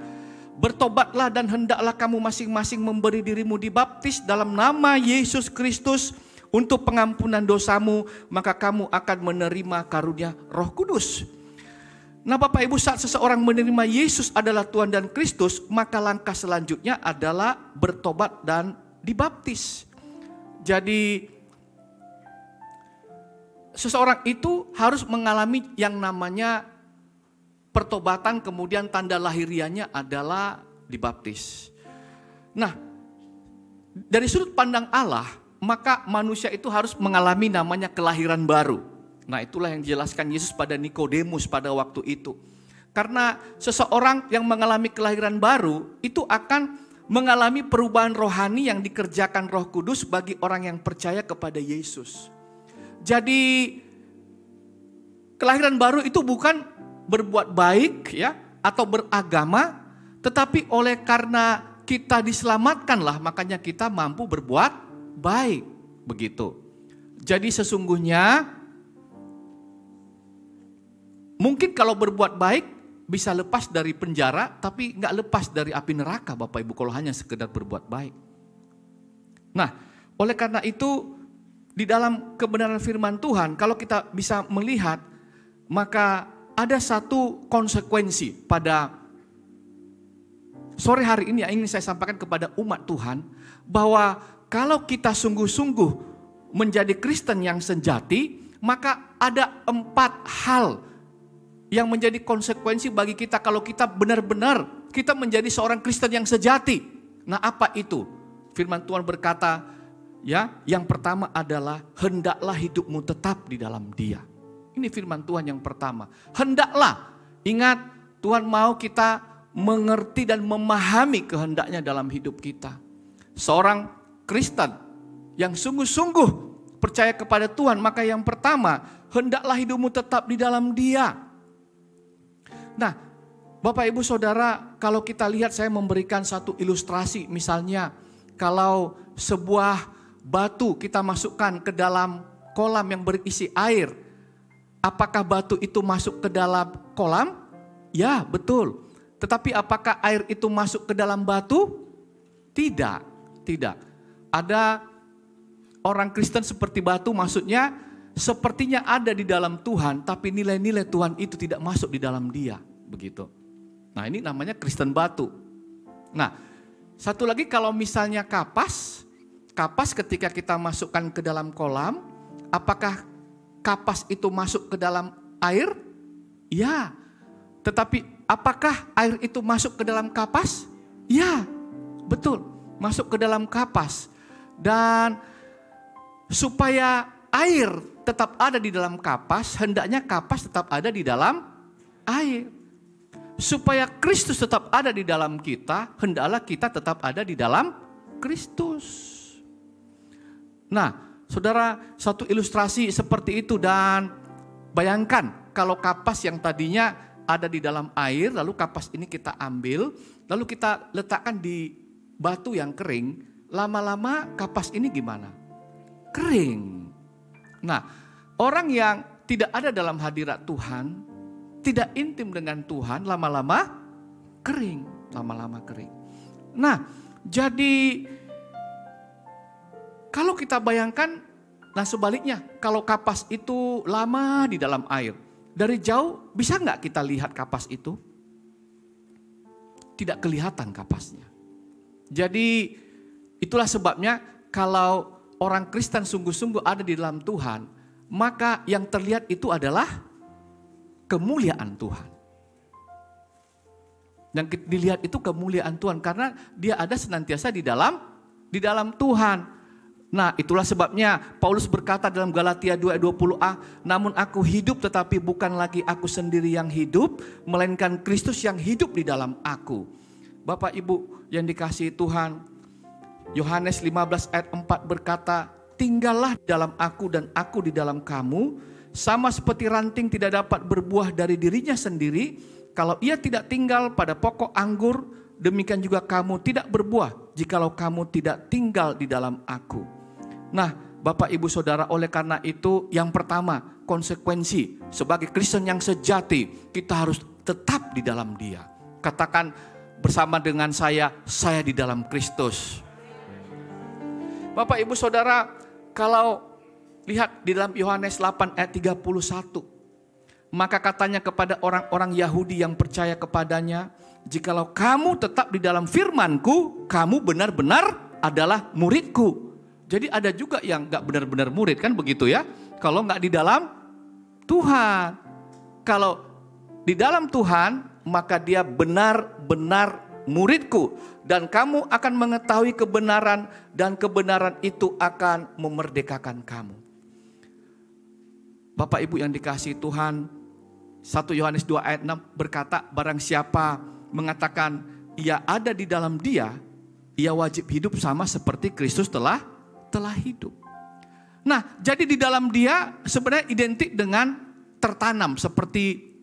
bertobatlah dan hendaklah kamu masing-masing memberi dirimu dibaptis dalam nama Yesus Kristus untuk pengampunan dosamu, maka kamu akan menerima karunia Roh Kudus. Nah, Bapak Ibu, saat seseorang menerima Yesus adalah Tuhan dan Kristus, maka langkah selanjutnya adalah bertobat dan dibaptis. Jadi seseorang itu harus mengalami yang namanya pertobatan, kemudian tanda lahirianya adalah dibaptis. Nah, dari sudut pandang Allah, maka manusia itu harus mengalami namanya kelahiran baru. Nah, itulah yang dijelaskan Yesus pada Nikodemus pada waktu itu. Karena seseorang yang mengalami kelahiran baru itu akan mengalami perubahan rohani yang dikerjakan Roh Kudus bagi orang yang percaya kepada Yesus. Jadi kelahiran baru itu bukan berbuat baik ya atau beragama, tetapi oleh karena kita diselamatkanlah makanya kita mampu berbuat baik, begitu. Jadi sesungguhnya mungkin kalau berbuat baik bisa lepas dari penjara, tapi nggak lepas dari api neraka Bapak Ibu kalau hanya sekedar berbuat baik. Nah, oleh karena itu di dalam kebenaran firman Tuhan, kalau kita bisa melihat, maka ada satu konsekuensi pada sore hari ini yang ingin saya sampaikan kepada umat Tuhan, bahwa kalau kita sungguh-sungguh menjadi Kristen yang sejati, maka ada 4 hal yang menjadi konsekuensi bagi kita kalau kita benar-benar kita menjadi seorang Kristen yang sejati. Nah, apa itu? Firman Tuhan berkata, ya, yang pertama adalah hendaklah hidupmu tetap di dalam Dia. Ini firman Tuhan yang pertama. Hendaklah, ingat Tuhan mau kita mengerti dan memahami kehendaknya dalam hidup kita. Seorang Kristen yang sungguh-sungguh percaya kepada Tuhan, maka yang pertama, hendaklah hidupmu tetap di dalam Dia. Nah, Bapak Ibu Saudara, kalau kita lihat, saya memberikan satu ilustrasi. Misalnya, kalau sebuah batu kita masukkan ke dalam kolam yang berisi air, apakah batu itu masuk ke dalam kolam? Ya, betul. Tetapi apakah air itu masuk ke dalam batu? Tidak, tidak. Ada orang Kristen seperti batu, maksudnya sepertinya ada di dalam Tuhan, tapi nilai-nilai Tuhan itu tidak masuk di dalam dia, begitu. Nah, ini namanya Kristen batu. Nah, satu lagi kalau misalnya kapas ketika kita masukkan ke dalam kolam, apakah kapas itu masuk ke dalam air? Ya. Tetapi apakah air itu masuk ke dalam kapas? Ya, betul. Masuk ke dalam kapas. Dan supaya air tetap ada di dalam kapas, hendaknya kapas tetap ada di dalam air. Supaya Kristus tetap ada di dalam kita, hendaklah kita tetap ada di dalam Kristus. Nah, saudara, satu ilustrasi seperti itu, dan bayangkan kalau kapas yang tadinya ada di dalam air, lalu kapas ini kita ambil, lalu kita letakkan di batu yang kering, lama-lama kapas ini gimana? Kering. Nah, orang yang tidak ada dalam hadirat Tuhan, tidak intim dengan Tuhan, lama-lama kering, lama-lama kering. Nah, jadi kalau kita bayangkan, nah sebaliknya, kalau kapas itu lama di dalam air, dari jauh bisa nggak kita lihat kapas itu? Tidak kelihatan kapasnya. Jadi itulah sebabnya kalau orang Kristen sungguh-sungguh ada di dalam Tuhan, maka yang terlihat itu adalah kemuliaan Tuhan. Yang dilihat itu kemuliaan Tuhan karena dia ada senantiasa di dalam Tuhan. Nah, itulah sebabnya Paulus berkata dalam Galatia 2:20a, namun aku hidup tetapi bukan lagi aku sendiri yang hidup, melainkan Kristus yang hidup di dalam aku. Bapak Ibu yang dikasihi Tuhan, Yohanes 15 ayat 4 berkata, tinggallah di dalam aku dan aku di dalam kamu, sama seperti ranting tidak dapat berbuah dari dirinya sendiri, kalau ia tidak tinggal pada pokok anggur, demikian juga kamu tidak berbuah jikalau kamu tidak tinggal di dalam aku. Nah, Bapak Ibu Saudara, oleh karena itu yang pertama, konsekuensi sebagai Kristen yang sejati, kita harus tetap di dalam Dia. Katakan bersama dengan saya di dalam Kristus. Bapak Ibu Saudara, kalau lihat di dalam Yohanes 8 ayat 31. Maka katanya kepada orang-orang Yahudi yang percaya kepadanya, jikalau kamu tetap di dalam firman-Ku, kamu benar-benar adalah murid-Ku. Jadi ada juga yang gak benar-benar murid, kan begitu ya. Kalau gak di dalam Tuhan. Kalau di dalam Tuhan, maka dia benar-benar murid-Ku. Dan kamu akan mengetahui kebenaran, dan kebenaran itu akan memerdekakan kamu. Bapak Ibu yang dikasihi Tuhan, 1 Yohanes 2 ayat 6 berkata, barang siapa mengatakan ia ada di dalam Dia, ia wajib hidup sama seperti Kristus telah hidup. Nah, jadi di dalam Dia sebenarnya identik dengan tertanam seperti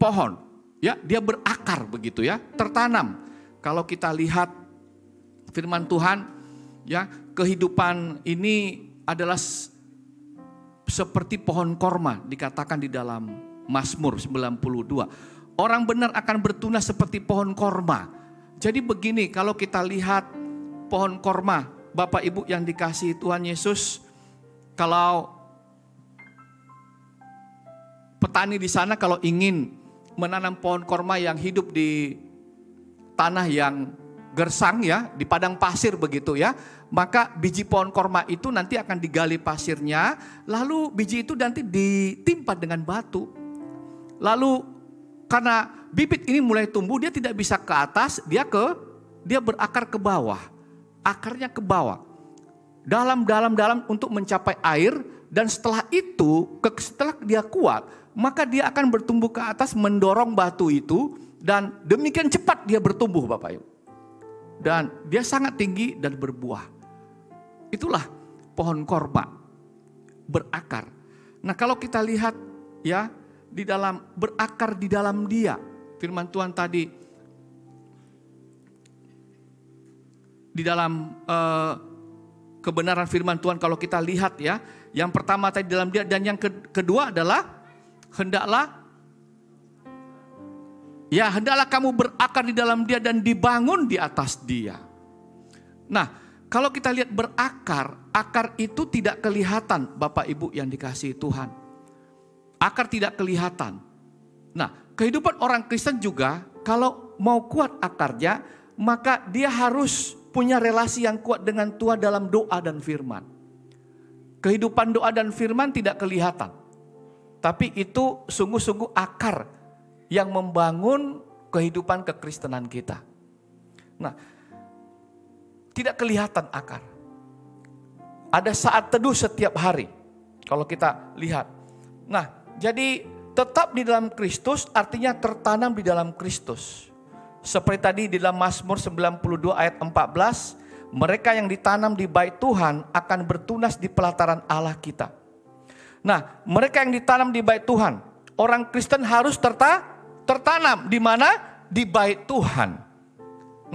pohon. Ya, dia berakar begitu ya, tertanam. Kalau kita lihat firman Tuhan, ya, kehidupan ini adalah seperti pohon korma, dikatakan di dalam Mazmur 92. Orang benar akan bertunas seperti pohon korma. Jadi begini, kalau kita lihat pohon korma, Bapak Ibu yang dikasihi Tuhan Yesus, kalau petani di sana kalau ingin menanam pohon korma yang hidup di tanah yang gersang ya, di padang pasir begitu ya, maka biji pohon korma itu nanti akan digali pasirnya, lalu biji itu nanti ditimpa dengan batu. Lalu karena bibit ini mulai tumbuh, dia tidak bisa ke atas, dia berakar ke bawah. Akarnya ke bawah. Dalam untuk mencapai air, dan setelah itu, setelah dia kuat, maka dia akan bertumbuh ke atas mendorong batu itu, Dan demikian cepat dia bertumbuh Bapak Ibu. Dan dia sangat tinggi dan berbuah. Itulah pohon korma, berakar. Nah kalau kita lihat ya, di dalam berakar di dalam dia. Firman Tuhan tadi di dalam kebenaran firman Tuhan kalau kita lihat ya. Yang pertama tadi dalam dia, dan yang kedua adalah hendaklah kamu berakar di dalam dia dan dibangun di atas dia. Nah, kalau kita lihat berakar, akar itu tidak kelihatan Bapak Ibu yang dikasihi Tuhan. Akar tidak kelihatan. Nah, kehidupan orang Kristen juga kalau mau kuat akarnya, maka dia harus punya relasi yang kuat dengan Tuhan dalam doa dan firman. Kehidupan doa dan firman tidak kelihatan. Tapi itu sungguh-sungguh akar yang membangun kehidupan kekristenan kita. Nah, tidak kelihatan akar. Ada saat teduh setiap hari. Kalau kita lihat. Nah, jadi tetap di dalam Kristus artinya tertanam di dalam Kristus. Seperti tadi di dalam Mazmur 92 ayat 14. Mereka yang ditanam di bait Tuhan akan bertunas di pelataran Allah kita. Nah, mereka yang ditanam di bait Tuhan, orang Kristen harus tertanam di mana? Di bait Tuhan.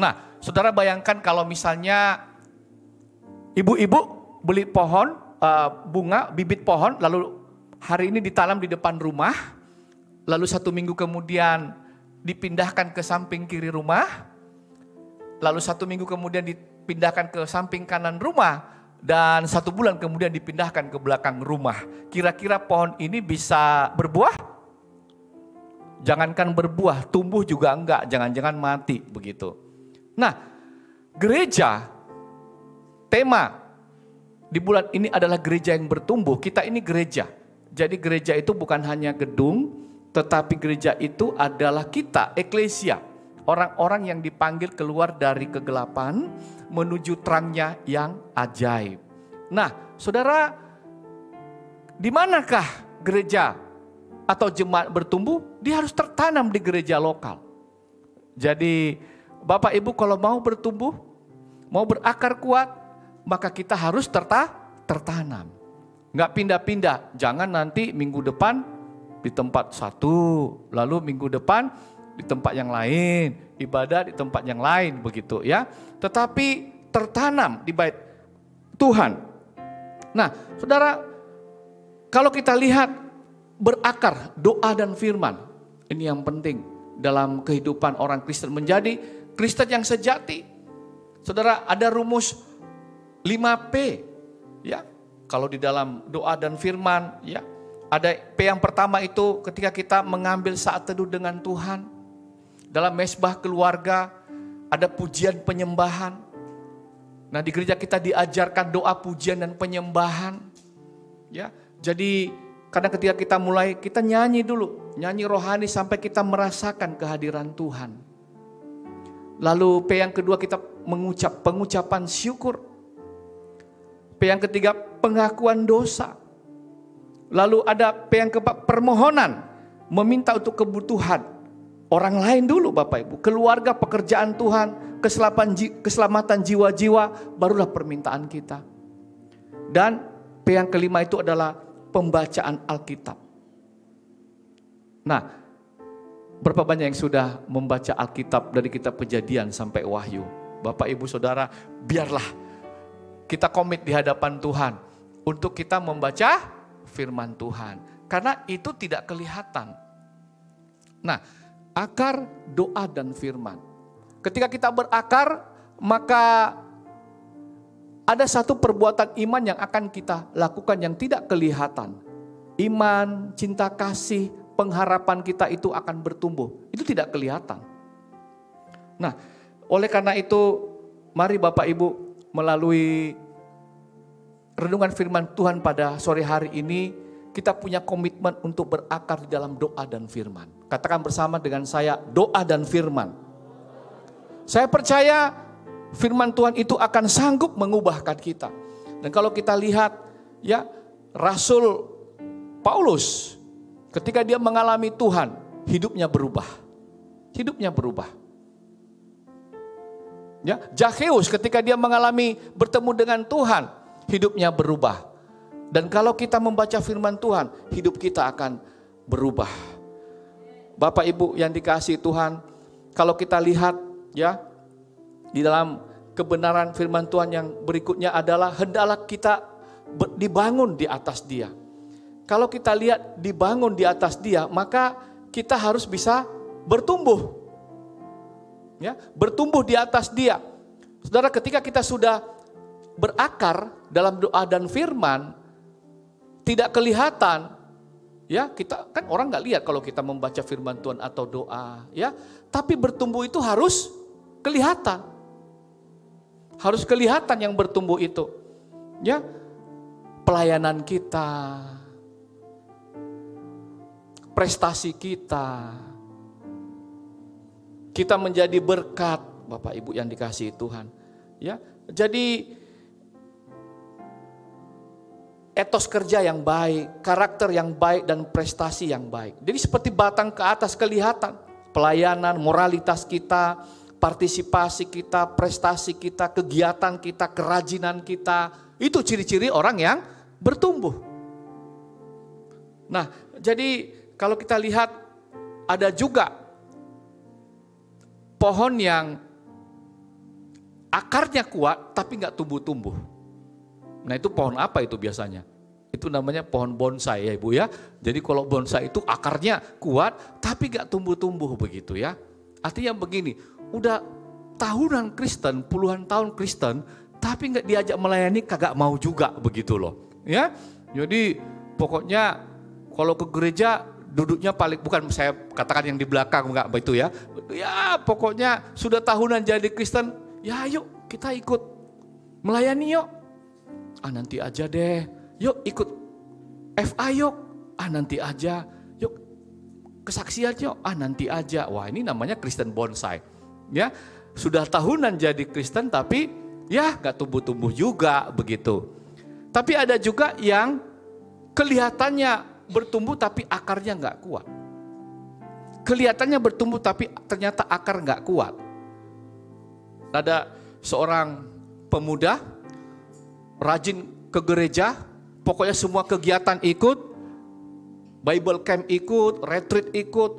Nah, saudara bayangkan kalau misalnya ibu-ibu beli pohon, bunga, bibit pohon, lalu hari ini ditanam di depan rumah, lalu 1 minggu kemudian dipindahkan ke samping kiri rumah, lalu 1 minggu kemudian dipindahkan ke samping kanan rumah, dan 1 bulan kemudian dipindahkan ke belakang rumah. Kira-kira pohon ini bisa berbuah? Jangankan berbuah, tumbuh juga enggak, jangan-jangan mati begitu. Nah, gereja, tema di bulan ini adalah gereja yang bertumbuh. Kita ini gereja. Jadi gereja itu bukan hanya gedung, tetapi gereja itu adalah kita, eklesia. Orang-orang yang dipanggil keluar dari kegelapan menuju terangnya yang ajaib. Nah, saudara, di manakah gereja atau jemaat bertumbuh? Dia harus tertanam di gereja lokal. Jadi, Bapak Ibu kalau mau bertumbuh, mau berakar kuat, maka kita harus tertanam. Nggak pindah-pindah, jangan nanti minggu depan di tempat satu, lalu minggu depan di tempat yang lain, ibadah di tempat yang lain begitu ya. Tetapi tertanam di bait Tuhan. Nah, saudara, kalau kita lihat berakar doa dan firman, ini yang penting dalam kehidupan orang Kristen menjadi Kristen yang sejati. Saudara, ada rumus 5P ya. Kalau di dalam doa dan firman ya, ada P yang pertama itu ketika kita mengambil saat teduh dengan Tuhan. Dalam mesbah keluarga ada pujian penyembahan. Nah, di gereja kita diajarkan doa pujian dan penyembahan. Ya, jadi kadang ketika kita mulai, kita nyanyi dulu, nyanyi rohani sampai kita merasakan kehadiran Tuhan. Lalu P yang kedua kita mengucap pengucapan syukur. P yang ketiga pengakuan dosa. Lalu ada P yang keempat permohonan, meminta untuk kebutuhan orang lain dulu Bapak Ibu, keluarga, pekerjaan Tuhan, keselamatan jiwa-jiwa, barulah permintaan kita. Dan P yang kelima itu adalah pembacaan Alkitab. Nah, berapa banyak yang sudah membaca Alkitab dari kitab Kejadian sampai Wahyu? Bapak Ibu Saudara, biarlah kita komit di hadapan Tuhan untuk kita membaca firman Tuhan. Karena itu tidak kelihatan. Nah, akar, doa, dan firman. Ketika kita berakar, maka ada satu perbuatan iman yang akan kita lakukan yang tidak kelihatan. Iman, cinta kasih, pengharapan kita itu akan bertumbuh. Itu tidak kelihatan. Nah, oleh karena itu, mari Bapak Ibu melalui renungan firman Tuhan pada sore hari ini, kita punya komitmen untuk berakar di dalam doa dan firman. Katakan bersama dengan saya, doa dan firman. Saya percaya firman Tuhan itu akan sanggup mengubahkan kita. Dan kalau kita lihat ya, Rasul Paulus ketika dia mengalami Tuhan, hidupnya berubah. hidupnya berubah. Ya, Zakheus ketika dia mengalami bertemu dengan Tuhan, hidupnya berubah. Dan kalau kita membaca firman Tuhan, hidup kita akan berubah. Bapak Ibu yang dikasihi Tuhan, kalau kita lihat ya di dalam kebenaran firman Tuhan yang berikutnya adalah hendaklah kita dibangun di atas Dia. Kalau kita lihat dibangun di atas Dia, maka kita harus bisa bertumbuh. Ya, bertumbuh di atas Dia. Saudara, ketika kita sudah berakar dalam doa dan firman, tidak kelihatan, ya kita kan orang nggak lihat kalau kita membaca firman Tuhan atau doa, ya. Tapi bertumbuh itu harus kelihatan, harus kelihatan yang bertumbuh itu, ya. Pelayanan kita, prestasi kita. Kita menjadi berkat, Bapak Ibu yang dikasihi Tuhan. Ya, jadi etos kerja yang baik, karakter yang baik dan prestasi yang baik. Jadi seperti batang ke atas kelihatan, pelayanan, moralitas kita, partisipasi kita, prestasi kita, kegiatan kita, kerajinan kita, itu ciri-ciri orang yang bertumbuh. Nah, jadi kalau kita lihat ada juga pohon yang akarnya kuat tapi nggak tumbuh-tumbuh. Nah itu pohon apa itu biasanya? Itu namanya pohon bonsai ya Ibu ya. Jadi kalau bonsai itu akarnya kuat tapi nggak tumbuh-tumbuh begitu ya. Artinya begini, udah tahunan Kristen, puluhan tahun Kristen, tapi nggak diajak melayani kagak mau juga begitu loh. Ya, jadi pokoknya kalau ke gereja duduknya paling, bukan saya katakan yang di belakang enggak begitu ya. Ya pokoknya sudah tahunan jadi Kristen, ya yuk kita ikut melayani yuk. Ah nanti aja deh, yuk ikut FA yuk. Ah nanti aja, yuk kesaksian yuk. Ah nanti aja. Wah ini namanya Kristen bonsai. Ya sudah tahunan jadi Kristen tapi ya gak tumbuh-tumbuh juga begitu. Tapi ada juga yang kelihatannya bertumbuh tapi akarnya nggak kuat. Kelihatannya bertumbuh tapi ternyata akar nggak kuat. Ada seorang pemuda rajin ke gereja, pokoknya semua kegiatan ikut, Bible camp ikut, retreat ikut,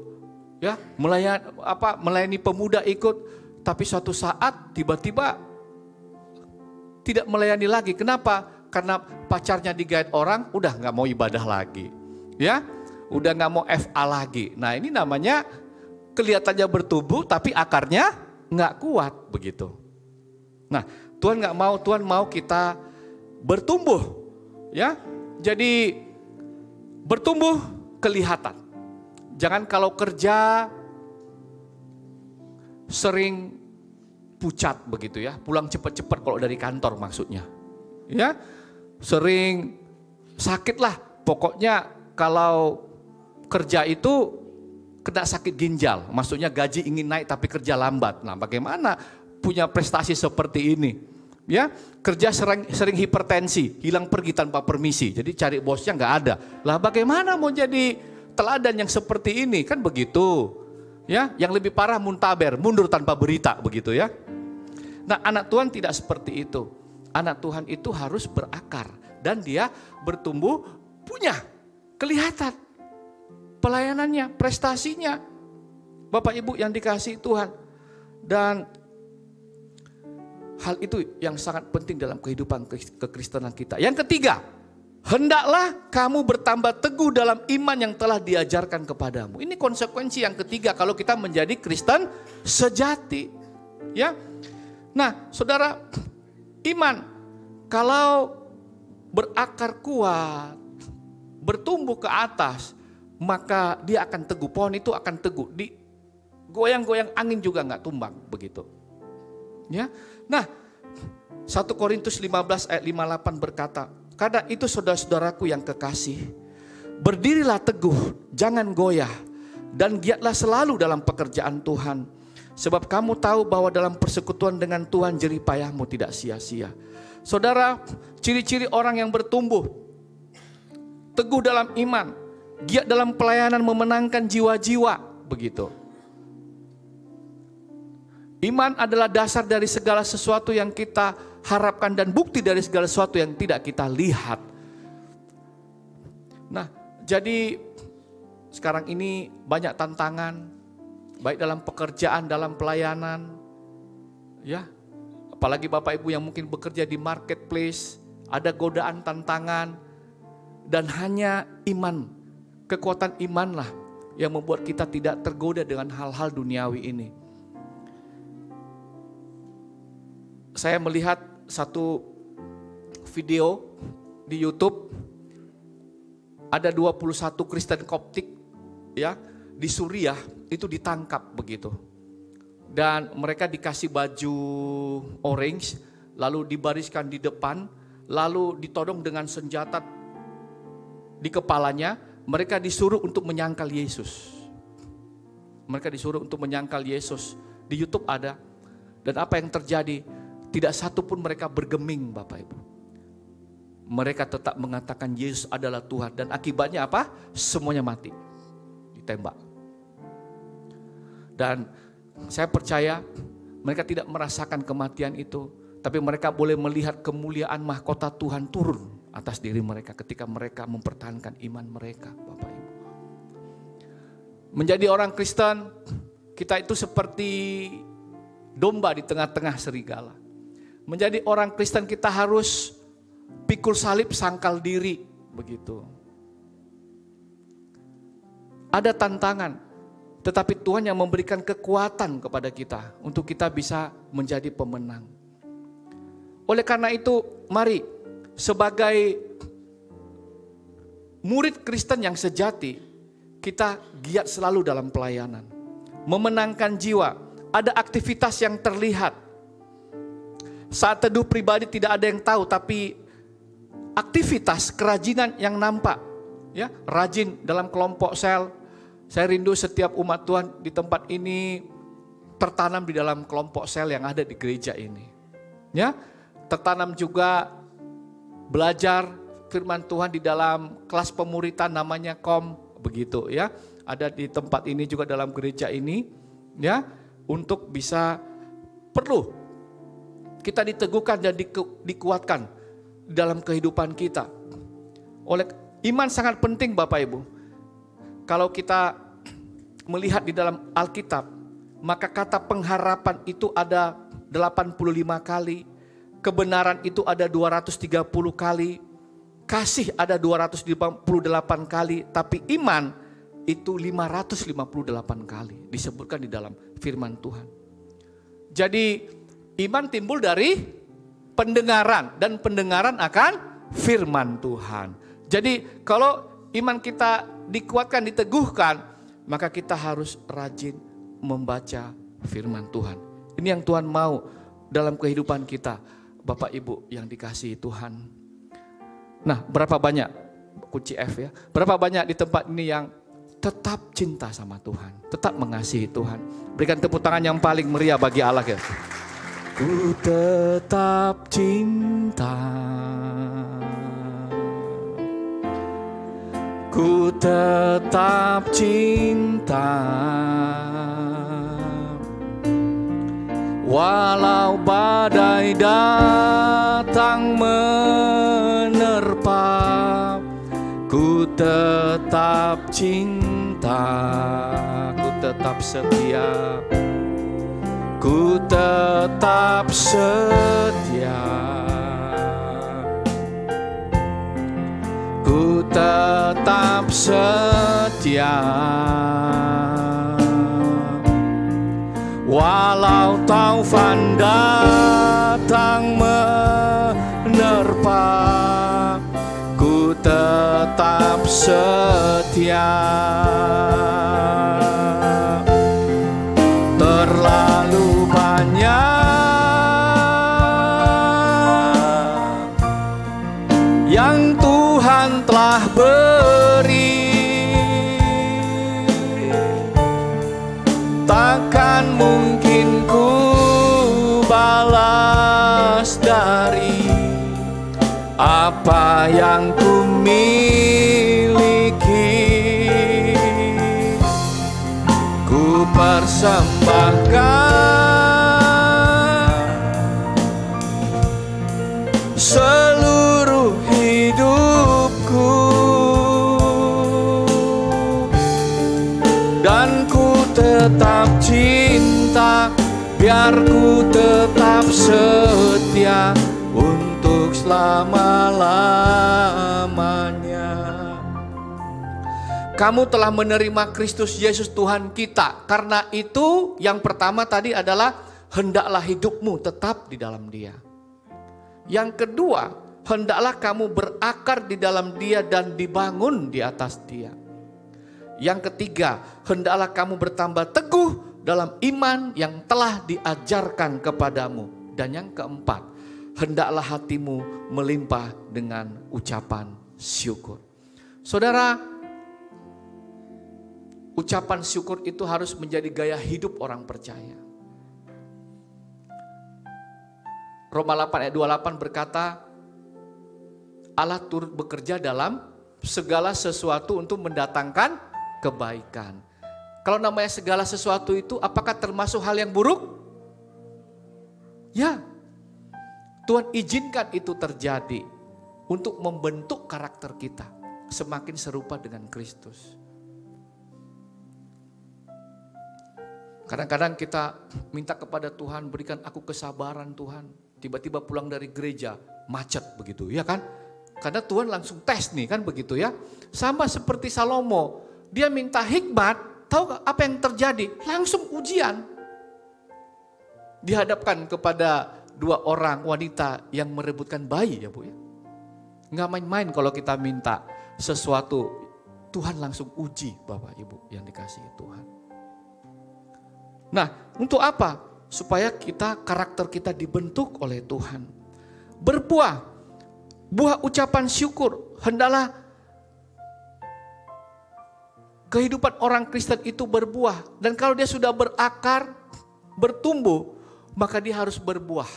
ya melayani pemuda ikut. Tapi suatu saat tiba-tiba tidak melayani lagi. Kenapa? Karena pacarnya digait orang, udah nggak mau ibadah lagi. Ya, udah nggak mau FA lagi. Nah ini namanya kelihatannya bertumbuh tapi akarnya nggak kuat begitu. Nah Tuhan nggak mau, Tuhan mau kita bertumbuh, ya. Jadi bertumbuh kelihatan. Jangan kalau kerja sering pucat begitu ya, pulang cepat-cepat kalau dari kantor maksudnya, ya. Sering sakit lah, pokoknya. Kalau kerja itu kena sakit ginjal, maksudnya gaji ingin naik tapi kerja lambat. Nah bagaimana punya prestasi seperti ini? Ya, kerja sering hipertensi, hilang pergi tanpa permisi, jadi cari bosnya nggak ada. Lah bagaimana mau jadi teladan yang seperti ini? Kan begitu. Ya, yang lebih parah muntaber, mundur tanpa berita begitu ya. Nah anak Tuhan tidak seperti itu. Anak Tuhan itu harus berakar dan dia bertumbuh, punya kelihatan pelayanannya, prestasinya, Bapak Ibu yang dikasihi Tuhan. Dan hal itu yang sangat penting dalam kehidupan kekristenan kita. Yang ketiga, hendaklah kamu bertambah teguh dalam iman yang telah diajarkan kepadamu. Ini konsekuensi yang ketiga kalau kita menjadi Kristen sejati. Ya, nah saudara, iman kalau berakar kuat, bertumbuh ke atas, maka dia akan teguh. Pohon itu akan teguh. Di goyang-goyang angin juga nggak tumbang begitu. Ya. Nah, 1 Korintus 15 ayat 58 berkata, "Karena itu saudara-saudaraku yang kekasih, berdirilah teguh, jangan goyah, dan giatlah selalu dalam pekerjaan Tuhan. Sebab kamu tahu bahwa dalam persekutuan dengan Tuhan jerih payahmu tidak sia-sia." Saudara, ciri-ciri orang yang bertumbuh, teguh dalam iman, giat dalam pelayanan, memenangkan jiwa-jiwa, begitu. Iman adalah dasar dari segala sesuatu yang kita harapkan dan bukti dari segala sesuatu yang tidak kita lihat. Nah, jadi sekarang ini banyak tantangan, baik dalam pekerjaan, dalam pelayanan, ya. Apalagi Bapak Ibu yang mungkin bekerja di marketplace, ada godaan, tantangan, dan hanya iman, kekuatan imanlah yang membuat kita tidak tergoda dengan hal-hal duniawi ini. Saya melihat satu video di YouTube, ada 21 Kristen Koptik ya di Suriah itu ditangkap begitu. Dan mereka dikasih baju orange, lalu dibariskan di depan, lalu ditodong dengan senjata di kepalanya. Mereka disuruh untuk menyangkal Yesus. Mereka disuruh untuk menyangkal Yesus. Di YouTube ada. Dan apa yang terjadi? Tidak satu pun mereka bergeming, Bapak Ibu. Mereka tetap mengatakan Yesus adalah Tuhan. Dan akibatnya apa? Semuanya mati. Ditembak. Dan saya percaya mereka tidak merasakan kematian itu. Tapi mereka boleh melihat kemuliaan mahkota Tuhan turun atas diri mereka ketika mereka mempertahankan iman mereka, Bapak Ibu. Menjadi orang Kristen, kita itu seperti domba di tengah-tengah serigala. Menjadi orang Kristen kita harus pikul salib, sangkal diri, begitu. Ada tantangan, tetapi Tuhan yang memberikan kekuatan kepada kita untuk kita bisa menjadi pemenang. Oleh karena itu, mari sebagai murid Kristen yang sejati, kita giat selalu dalam pelayanan, memenangkan jiwa. Ada aktivitas yang terlihat. Saat teduh pribadi tidak ada yang tahu, tapi aktivitas kerajinan yang nampak, ya, rajin dalam kelompok sel. Saya rindu setiap umat Tuhan di tempat ini tertanam di dalam kelompok sel yang ada di gereja ini. Ya, tertanam juga belajar firman Tuhan di dalam kelas pemuritan namanya KOM, begitu ya. Ada di tempat ini juga dalam gereja ini, ya, untuk bisa perlu kita diteguhkan dan dikuatkan dalam kehidupan kita. Oleh iman sangat penting, Bapak Ibu. Kalau kita melihat di dalam Alkitab, maka kata pengharapan itu ada 85 kali, kebenaran itu ada 230 kali, kasih ada 258 kali, tapi iman itu 558 kali disebutkan di dalam firman Tuhan. Jadi iman timbul dari pendengaran, dan pendengaran akan firman Tuhan. Jadi kalau iman kita dikuatkan, diteguhkan, maka kita harus rajin membaca firman Tuhan. Ini yang Tuhan mau dalam kehidupan kita, Bapak Ibu yang dikasihi Tuhan. Nah, berapa banyak, kunci F ya, berapa banyak di tempat ini yang tetap cinta sama Tuhan, tetap mengasihi Tuhan. Berikan tepuk tangan yang paling meriah bagi Allah ya. Ku tetap cinta, ku tetap cinta, walau badai datang menerpa, ku tetap cinta, ku tetap setia. Ku tetap setia, ku tetap setia, walau taufan datang menerpa, ku tetap setia. Terlalu banyak yang Tuhan telah beri, takkan mungkin ku balas dari apa yang ku miliki. Ku persembahkan tetap cinta, biar ku tetap setia untuk selama-lamanya. Kamu telah menerima Kristus Yesus Tuhan kita. Karena itu yang pertama tadi adalah hendaklah hidupmu tetap di dalam Dia. Yang kedua, hendaklah kamu berakar di dalam Dia dan dibangun di atas Dia. Yang ketiga, hendaklah kamu bertambah teguh dalam iman yang telah diajarkan kepadamu. Dan yang keempat, hendaklah hatimu melimpah dengan ucapan syukur. Saudara, ucapan syukur itu harus menjadi gaya hidup orang percaya. Roma 8 ayat 28 berkata, Allah turut bekerja dalam segala sesuatu untuk mendatangkan kebaikan. Kalau namanya segala sesuatu itu, apakah termasuk hal yang buruk? Ya, Tuhan izinkan itu terjadi untuk membentuk karakter kita semakin serupa dengan Kristus. Kadang-kadang kita minta kepada Tuhan, berikan aku kesabaran Tuhan. Tiba-tiba pulang dari gereja, macet begitu, ya kan? Karena Tuhan langsung tes nih, kan begitu ya. Sama seperti Salomo, dia minta hikmat, tahu gak apa yang terjadi? Langsung ujian. Dihadapkan kepada dua orang wanita yang merebutkan bayi ya Bu ya. Nggak main-main kalau kita minta sesuatu, Tuhan langsung uji Bapak Ibu yang dikasihi Tuhan. Nah, untuk apa? Supaya karakter kita dibentuk oleh Tuhan. Berbuah, buah ucapan syukur, hendaklah kehidupan orang Kristen itu berbuah. Dan kalau dia sudah berakar, bertumbuh, maka dia harus berbuah.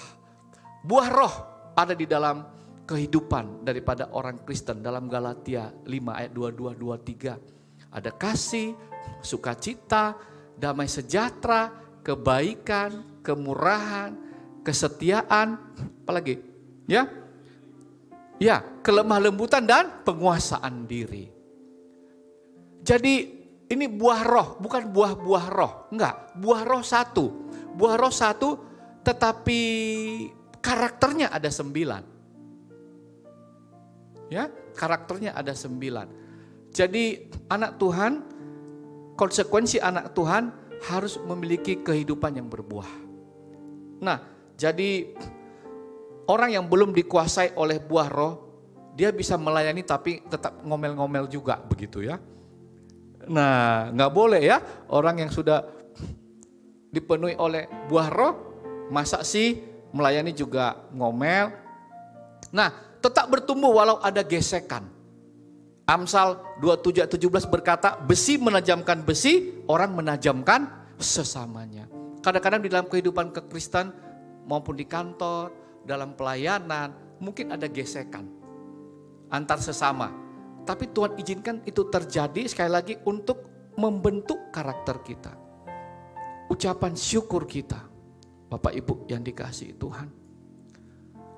Buah roh ada di dalam kehidupan daripada orang Kristen. Dalam Galatia 5 ayat 22-23. Ada kasih, sukacita, damai sejahtera, kebaikan, kemurahan, kesetiaan, apalagi? Ya, kelemah lembutan dan penguasaan diri. Jadi ini buah roh, bukan buah-buah roh. Enggak, buah roh satu. Buah roh satu tetapi karakternya ada 9. Ya, karakternya ada 9. Jadi anak Tuhan, konsekuensi anak Tuhan harus memiliki kehidupan yang berbuah. Nah, jadi orang yang belum dikuasai oleh buah roh, dia bisa melayani tapi tetap ngomel-ngomel juga begitu ya. Nah, nggak boleh ya orang yang sudah dipenuhi oleh buah roh, masa sih melayani juga ngomel. Nah, tetap bertumbuh walau ada gesekan. Amsal 27:17 berkata, besi menajamkan besi, orang menajamkan sesamanya. Kadang-kadang di dalam kehidupan kekristen maupun di kantor, dalam pelayanan, mungkin ada gesekan antar sesama. Tapi Tuhan izinkan itu terjadi sekali lagi untuk membentuk karakter kita. Ucapan syukur kita, Bapak Ibu yang dikasihi Tuhan.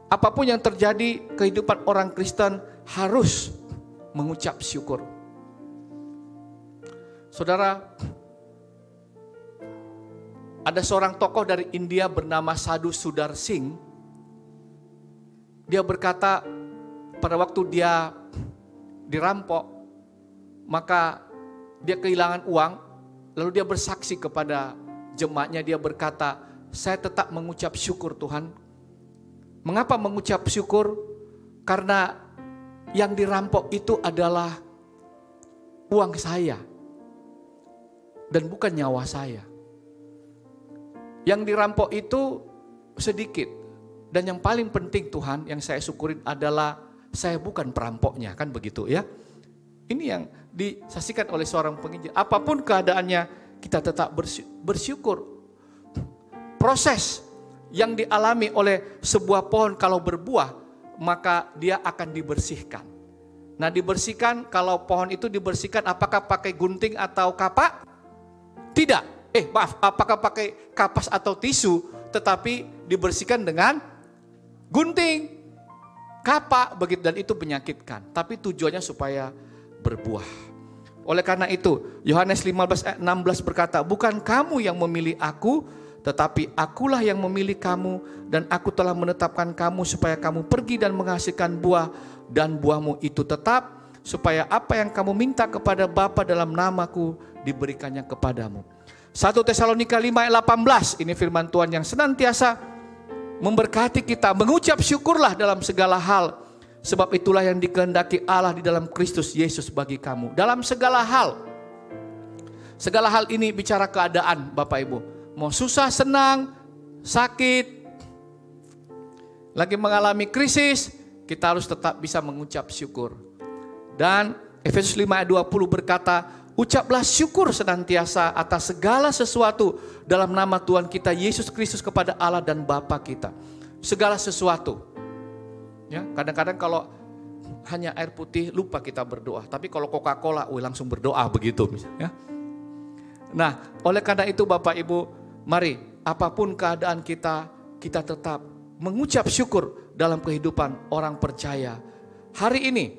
Apapun yang terjadi, kehidupan orang Kristen harus mengucap syukur. Saudara, ada seorang tokoh dari India bernama Sadhu Sundar Singh. Dia berkata pada waktu dia dirampok, maka dia kehilangan uang, lalu dia bersaksi kepada jemaatnya, dia berkata, saya tetap mengucap syukur Tuhan. Mengapa mengucap syukur? Karena yang dirampok itu adalah uang saya dan bukan nyawa saya. Yang dirampok itu sedikit, dan yang paling penting Tuhan yang saya syukurin adalah saya bukan perampoknya, kan begitu ya. Ini yang disaksikan oleh seorang penginjil. Apapun keadaannya, kita tetap bersyukur. Proses yang dialami oleh sebuah pohon kalau berbuah, maka dia akan dibersihkan. Nah, dibersihkan, kalau pohon itu dibersihkan apakah pakai gunting atau kapak? Tidak. Apakah pakai kapas atau tisu? Tetapi dibersihkan dengan gunting, kapak begitu, dan itu menyakitkan. Tapi tujuannya supaya berbuah. Oleh karena itu, Yohanes 15 ayat 16 berkata, bukan kamu yang memilih aku, tetapi akulah yang memilih kamu, dan aku telah menetapkan kamu supaya kamu pergi dan menghasilkan buah, dan buahmu itu tetap, supaya apa yang kamu minta kepada Bapa dalam namaku diberikannya kepadamu. 1 Tesalonika 5 ayat 18, ini firman Tuhan yang senantiasa memberkati kita. Mengucap syukurlah dalam segala hal, sebab itulah yang dikehendaki Allah di dalam Kristus Yesus bagi kamu. Dalam segala hal. Segala hal ini bicara keadaan Bapak Ibu. Mau susah, senang, sakit, lagi mengalami krisis, kita harus tetap bisa mengucap syukur. Dan Efesus 5 ayat 20 berkata, ucaplah syukur senantiasa atas segala sesuatu dalam nama Tuhan kita Yesus Kristus kepada Allah dan Bapa kita. Segala sesuatu. Ya, kadang-kadang kalau hanya air putih lupa kita berdoa. Tapi kalau Coca-Cola, langsung berdoa begitu. Ya. Nah, oleh karena itu Bapak Ibu, mari apapun keadaan kita, kita tetap mengucap syukur dalam kehidupan orang percaya. Hari ini,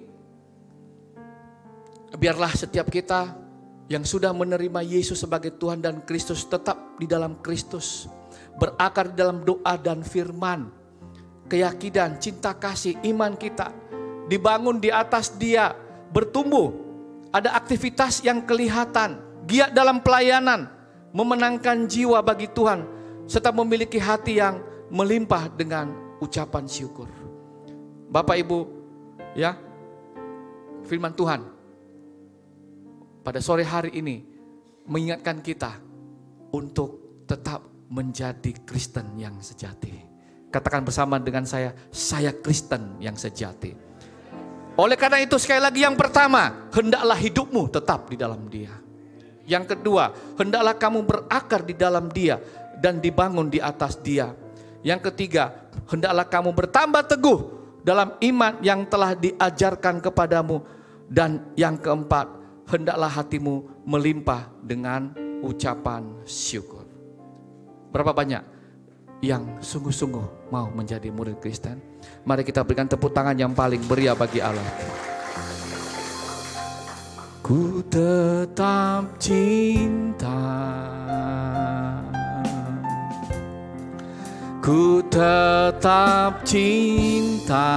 biarlah setiap kita yang sudah menerima Yesus sebagai Tuhan dan Kristus tetap di dalam Kristus. Berakar di dalam doa dan firman. Keyakinan, cinta kasih, iman kita dibangun di atas Dia, bertumbuh. Ada aktivitas yang kelihatan, giat dalam pelayanan, memenangkan jiwa bagi Tuhan, serta memiliki hati yang melimpah dengan ucapan syukur. Bapak Ibu, ya, firman Tuhan pada sore hari ini mengingatkan kita untuk tetap menjadi Kristen yang sejati. Katakan bersama dengan saya Kristen yang sejati. Oleh karena itu sekali lagi yang pertama, hendaklah hidupmu tetap di dalam Dia. Yang kedua, hendaklah kamu berakar di dalam Dia dan dibangun di atas Dia. Yang ketiga, hendaklah kamu bertambah teguh dalam iman yang telah diajarkan kepadamu. Dan yang keempat, hendaklah hatimu melimpah dengan ucapan syukur. Berapa banyak yang sungguh-sungguh mau menjadi murid Kristen? Mari kita berikan tepuk tangan yang paling meriah bagi Allah. Ku tetap cinta, ku tetap cinta,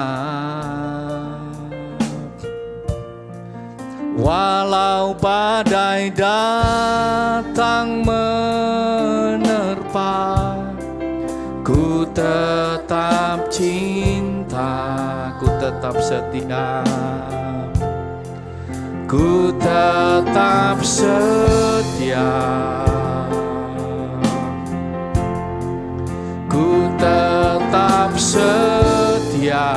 walau badai datang menerpa. Ku tetap cinta, ku tetap setia, ku tetap setia, ku tetap setia,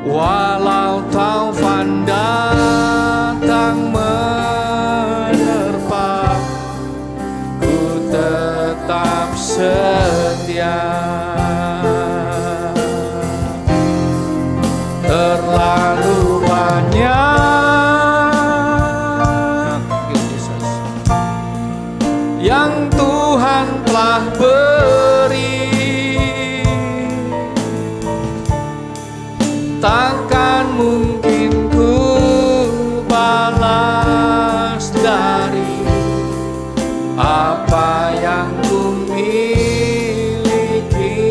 walau taufan datang menerpa. Tetap setia. Terlalu banyak yang Tuhan telah beri, takkan mungkin ku balas dari apa yang ku miliki.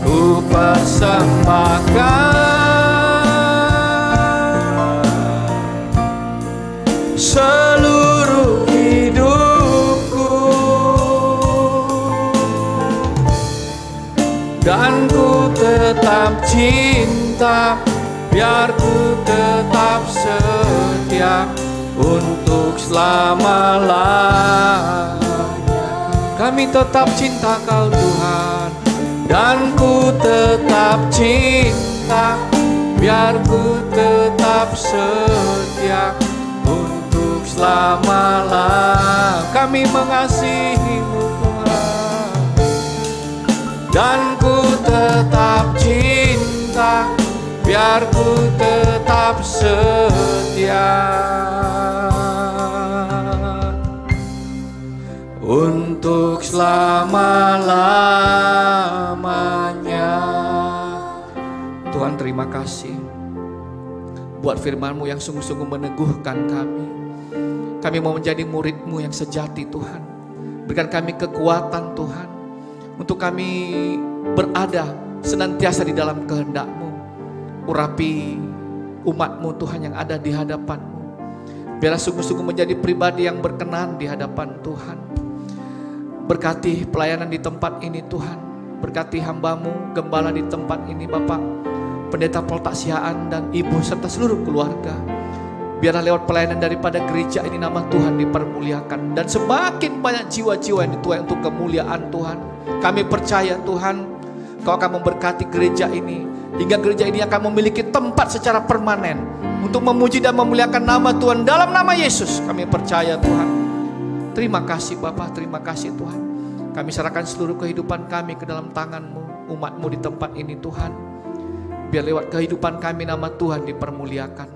Ku persembahkan seluruh hidupku, dan ku tetap cinta, biar ku tetap setia untuk selama-lamanya. Kami tetap cinta Kau Tuhan, dan ku tetap cinta, biar ku tetap setia untuk selama-lamanya. Kami mengasihi-Mu Tuhan, dan ku tetap cinta, biar ku tetap setia untuk selama-lamanya. Tuhan terima kasih buat firman-Mu yang sungguh-sungguh meneguhkan kami. Kami mau menjadi murid-Mu yang sejati Tuhan. Berikan kami kekuatan Tuhan, untuk kami berada senantiasa di dalam kehendak-Mu. Urapi umat-Mu Tuhan yang ada di hadapan-Mu. Biarlah sungguh-sungguh menjadi pribadi yang berkenan di hadapan Tuhan. Berkati pelayanan di tempat ini Tuhan. Berkati hamba-Mu, gembala di tempat ini Bapak, pendeta Poltaksiaan dan ibu serta seluruh keluarga. Biarlah lewat pelayanan daripada gereja ini nama Tuhan dipermuliakan. Dan semakin banyak jiwa-jiwa yang dituai untuk kemuliaan Tuhan. Kami percaya Tuhan, Kau akan memberkati gereja ini, hingga gereja ini akan memiliki tempat secara permanen untuk memuji dan memuliakan nama Tuhan. Dalam nama Yesus kami percaya Tuhan. Terima kasih Bapa, terima kasih Tuhan. Kami serahkan seluruh kehidupan kami ke dalam tangan-Mu, umat-Mu di tempat ini Tuhan. Biar lewat kehidupan kami nama Tuhan dipermuliakan.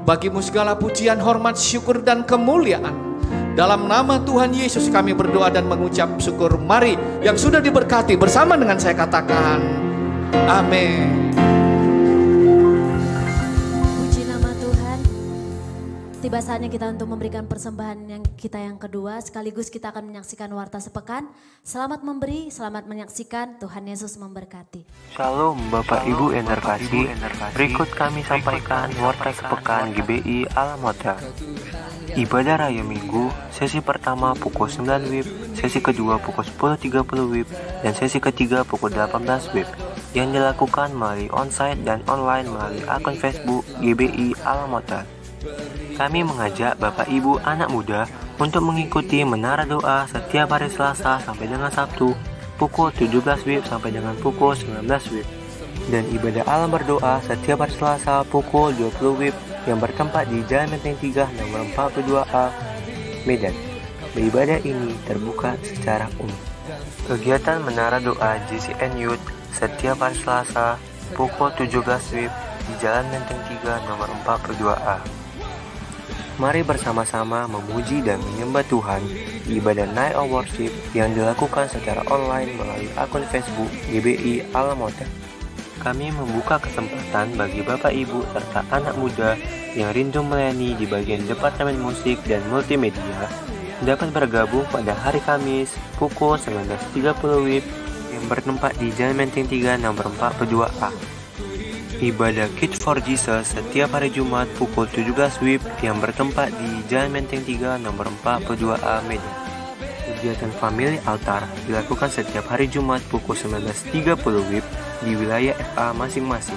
Bagi-Mu segala pujian, hormat, syukur dan kemuliaan. Dalam nama Tuhan Yesus kami berdoa dan mengucap syukur. Mari yang sudah diberkati bersama dengan saya katakan amin. Puji nama Tuhan. Tiba saatnya kita untuk memberikan persembahan kita yang kedua. Sekaligus kita akan menyaksikan warta sepekan. Selamat memberi, selamat menyaksikan. Tuhan Yesus memberkati. Shalom Bapak Ibu yang terkasih. Berikut kami sampaikan warta sepekan GBI Alam Hotel. Ibadah Raya Minggu, sesi pertama pukul 9 WIB, sesi kedua pukul 10.30 WIB, dan sesi ketiga pukul 18 WIB, yang dilakukan melalui onsite dan online melalui akun Facebook GBI Alam Hotel. Kami mengajak Bapak Ibu anak muda untuk mengikuti menara doa setiap hari Selasa sampai dengan Sabtu pukul 17 WIB sampai dengan pukul 19 WIB, dan ibadah alam berdoa setiap hari Selasa pukul 20 WIB yang bertempat di Jalan Menteng 3 nomor 42A, Medan. Beribadah ini terbuka secara umum. Kegiatan Menara Doa JCN Youth setiap hari Selasa pukul 17 WIB di Jalan Menteng 3 nomor 42A. Mari bersama-sama memuji dan menyembah Tuhan di ibadah Night of Worship yang dilakukan secara online melalui akun Facebook GBI Alam Hotel. Kami membuka kesempatan bagi Bapak Ibu serta anak muda yang rindu melayani di bagian Departemen Musik dan Multimedia dapat bergabung pada hari Kamis pukul 19.30 WIB yang bertempat di Jalan Menteng 3 nomor 42A. Ibadah Kids for Jesus setiap hari Jumat pukul 17 WIB yang bertempat di Jalan Menteng 3 nomor 42A, Medan. Kegiatan Family Altar dilakukan setiap hari Jumat pukul 19.30 WIB di wilayah FA masing-masing.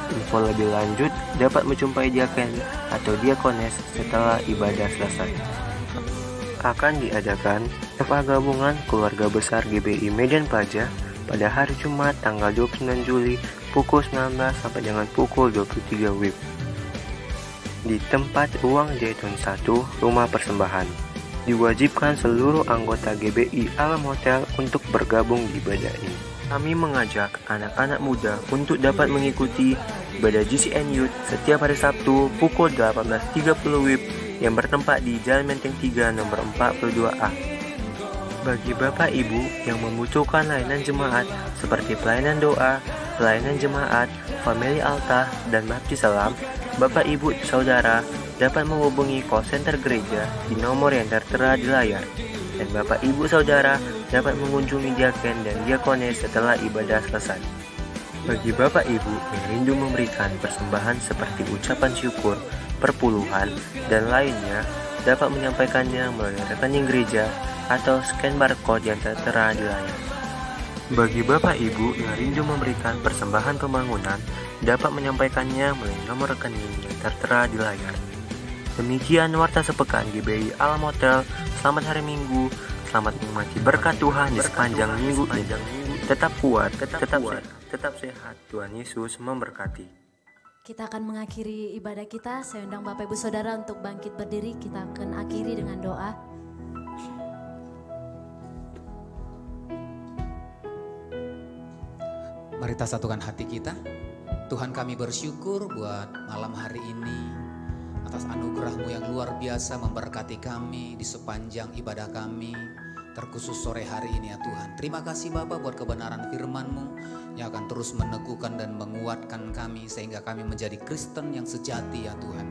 Info lebih lanjut dapat menjumpai diaken atau diakones setelah ibadah selesai. Akan diadakan FA gabungan keluarga besar GBI Medan Praja pada hari Jumat tanggal 29 Juli pukul 19 sampai dengan pukul 23 WIB di tempat Ruang Jaiton 1 Rumah Persembahan. Diwajibkan seluruh anggota GBI Alam Hotel untuk bergabung di ibadah ini. Kami mengajak anak-anak muda untuk dapat mengikuti ibadah GCN Youth setiap hari Sabtu pukul 18.30 WIB yang bertempat di Jalan Menteng 3 nomor 42A. Bagi Bapak Ibu yang membutuhkan layanan jemaat seperti pelayanan doa, pelayanan jemaat, family altar, dan baptis salam, Bapak Ibu Saudara dapat menghubungi call center gereja di nomor yang tertera di layar. Dan Bapak Ibu Saudara dapat mengunjungi diaken dan diakones setelah ibadah selesai. Bagi Bapak Ibu yang rindu memberikan persembahan seperti ucapan syukur, perpuluhan, dan lainnya, dapat menyampaikannya melalui rekening gereja atau scan barcode yang tertera di layar. Bagi Bapak Ibu yang rindu memberikan persembahan pembangunan, dapat menyampaikannya melalui nomor rekening yang tertera di layar. Demikian warta sepekan GBI Alam Hotel. Selamat hari Minggu, selamat menikmati berkat Tuhan di sepanjang minggu ini. Tetap kuat, tetap sehat. Tuhan Yesus memberkati. Kita akan mengakhiri ibadah kita. Saya undang Bapak Ibu Saudara untuk bangkit berdiri. Kita akan akhiri dengan doa. Mari kita satukan hati kita. Tuhan, kami bersyukur buat malam hari ini atas anugerah-Mu yang luar biasa memberkati kami di sepanjang ibadah kami. terkhusus sore hari ini ya Tuhan. Terima kasih Bapa buat kebenaran firman-Mu yang akan terus meneguhkan dan menguatkan kami sehingga kami menjadi Kristen yang sejati ya Tuhan.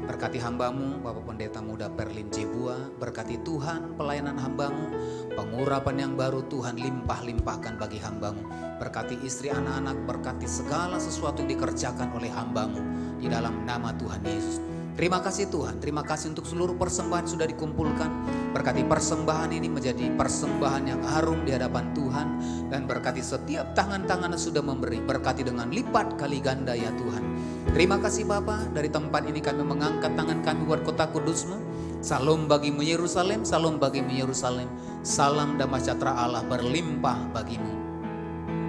Berkati hamba-Mu Bapak Pendeta Muda Perlin Jebua, berkati Tuhan pelayanan hamba-Mu, pengurapan yang baru Tuhan limpah-limpahkan bagi hamba-Mu. Berkati istri anak-anak, berkati segala sesuatu yang dikerjakan oleh hamba-Mu di dalam nama Tuhan Yesus. Terima kasih Tuhan, terima kasih untuk seluruh persembahan sudah dikumpulkan. Berkati persembahan ini menjadi persembahan yang harum di hadapan Tuhan. Dan berkati setiap tangan-tangan yang sudah memberi, berkati dengan lipat kali ganda ya Tuhan. Terima kasih Bapa, dari tempat ini kami mengangkat tangan kami buat kota kudus-Mu. Salam bagimu Yerusalem, salam bagimu Yerusalem. Salam damai sejahtera Allah berlimpah bagimu.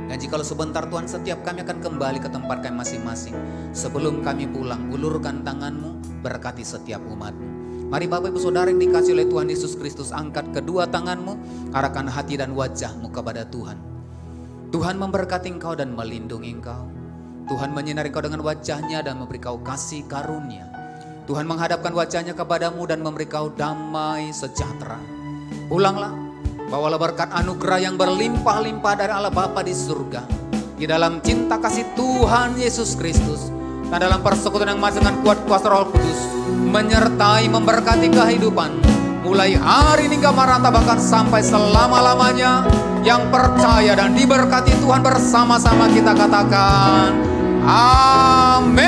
Dan jikalau sebentar Tuhan setiap kami akan kembali ke tempat kami masing-masing. Sebelum kami pulang, ulurkan tangan-Mu, berkati setiap umat-Mu. Mari Bapak Ibu Saudara yang dikasihi oleh Tuhan Yesus Kristus, angkat kedua tangan-Mu, arahkan hati dan wajah-Mu kepada Tuhan. Tuhan memberkati engkau dan melindungi engkau. Tuhan menyinari engkau dengan wajah-Nya dan memberi kau kasih karunia. Tuhan menghadapkan wajah-Nya kepadamu dan memberi kau damai sejahtera. Pulanglah, bawalah berkat anugerah yang berlimpah-limpah dari Allah Bapa di surga, di dalam cinta kasih Tuhan Yesus Kristus, dan dalam persekutuan yang masih dengan kuat kuasa Roh Kudus, menyertai memberkati kehidupan mulai hari ini hingga maranta bahkan sampai selama-lamanya. Yang percaya dan diberkati Tuhan bersama-sama kita katakan amin.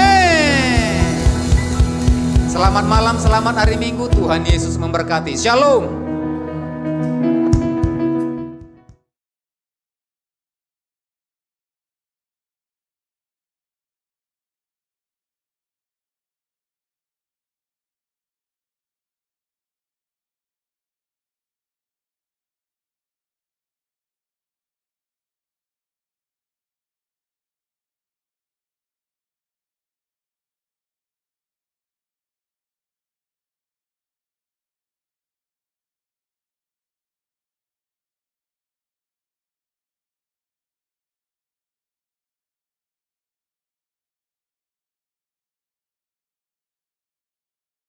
Selamat malam, selamat hari Minggu, Tuhan Yesus memberkati. Shalom.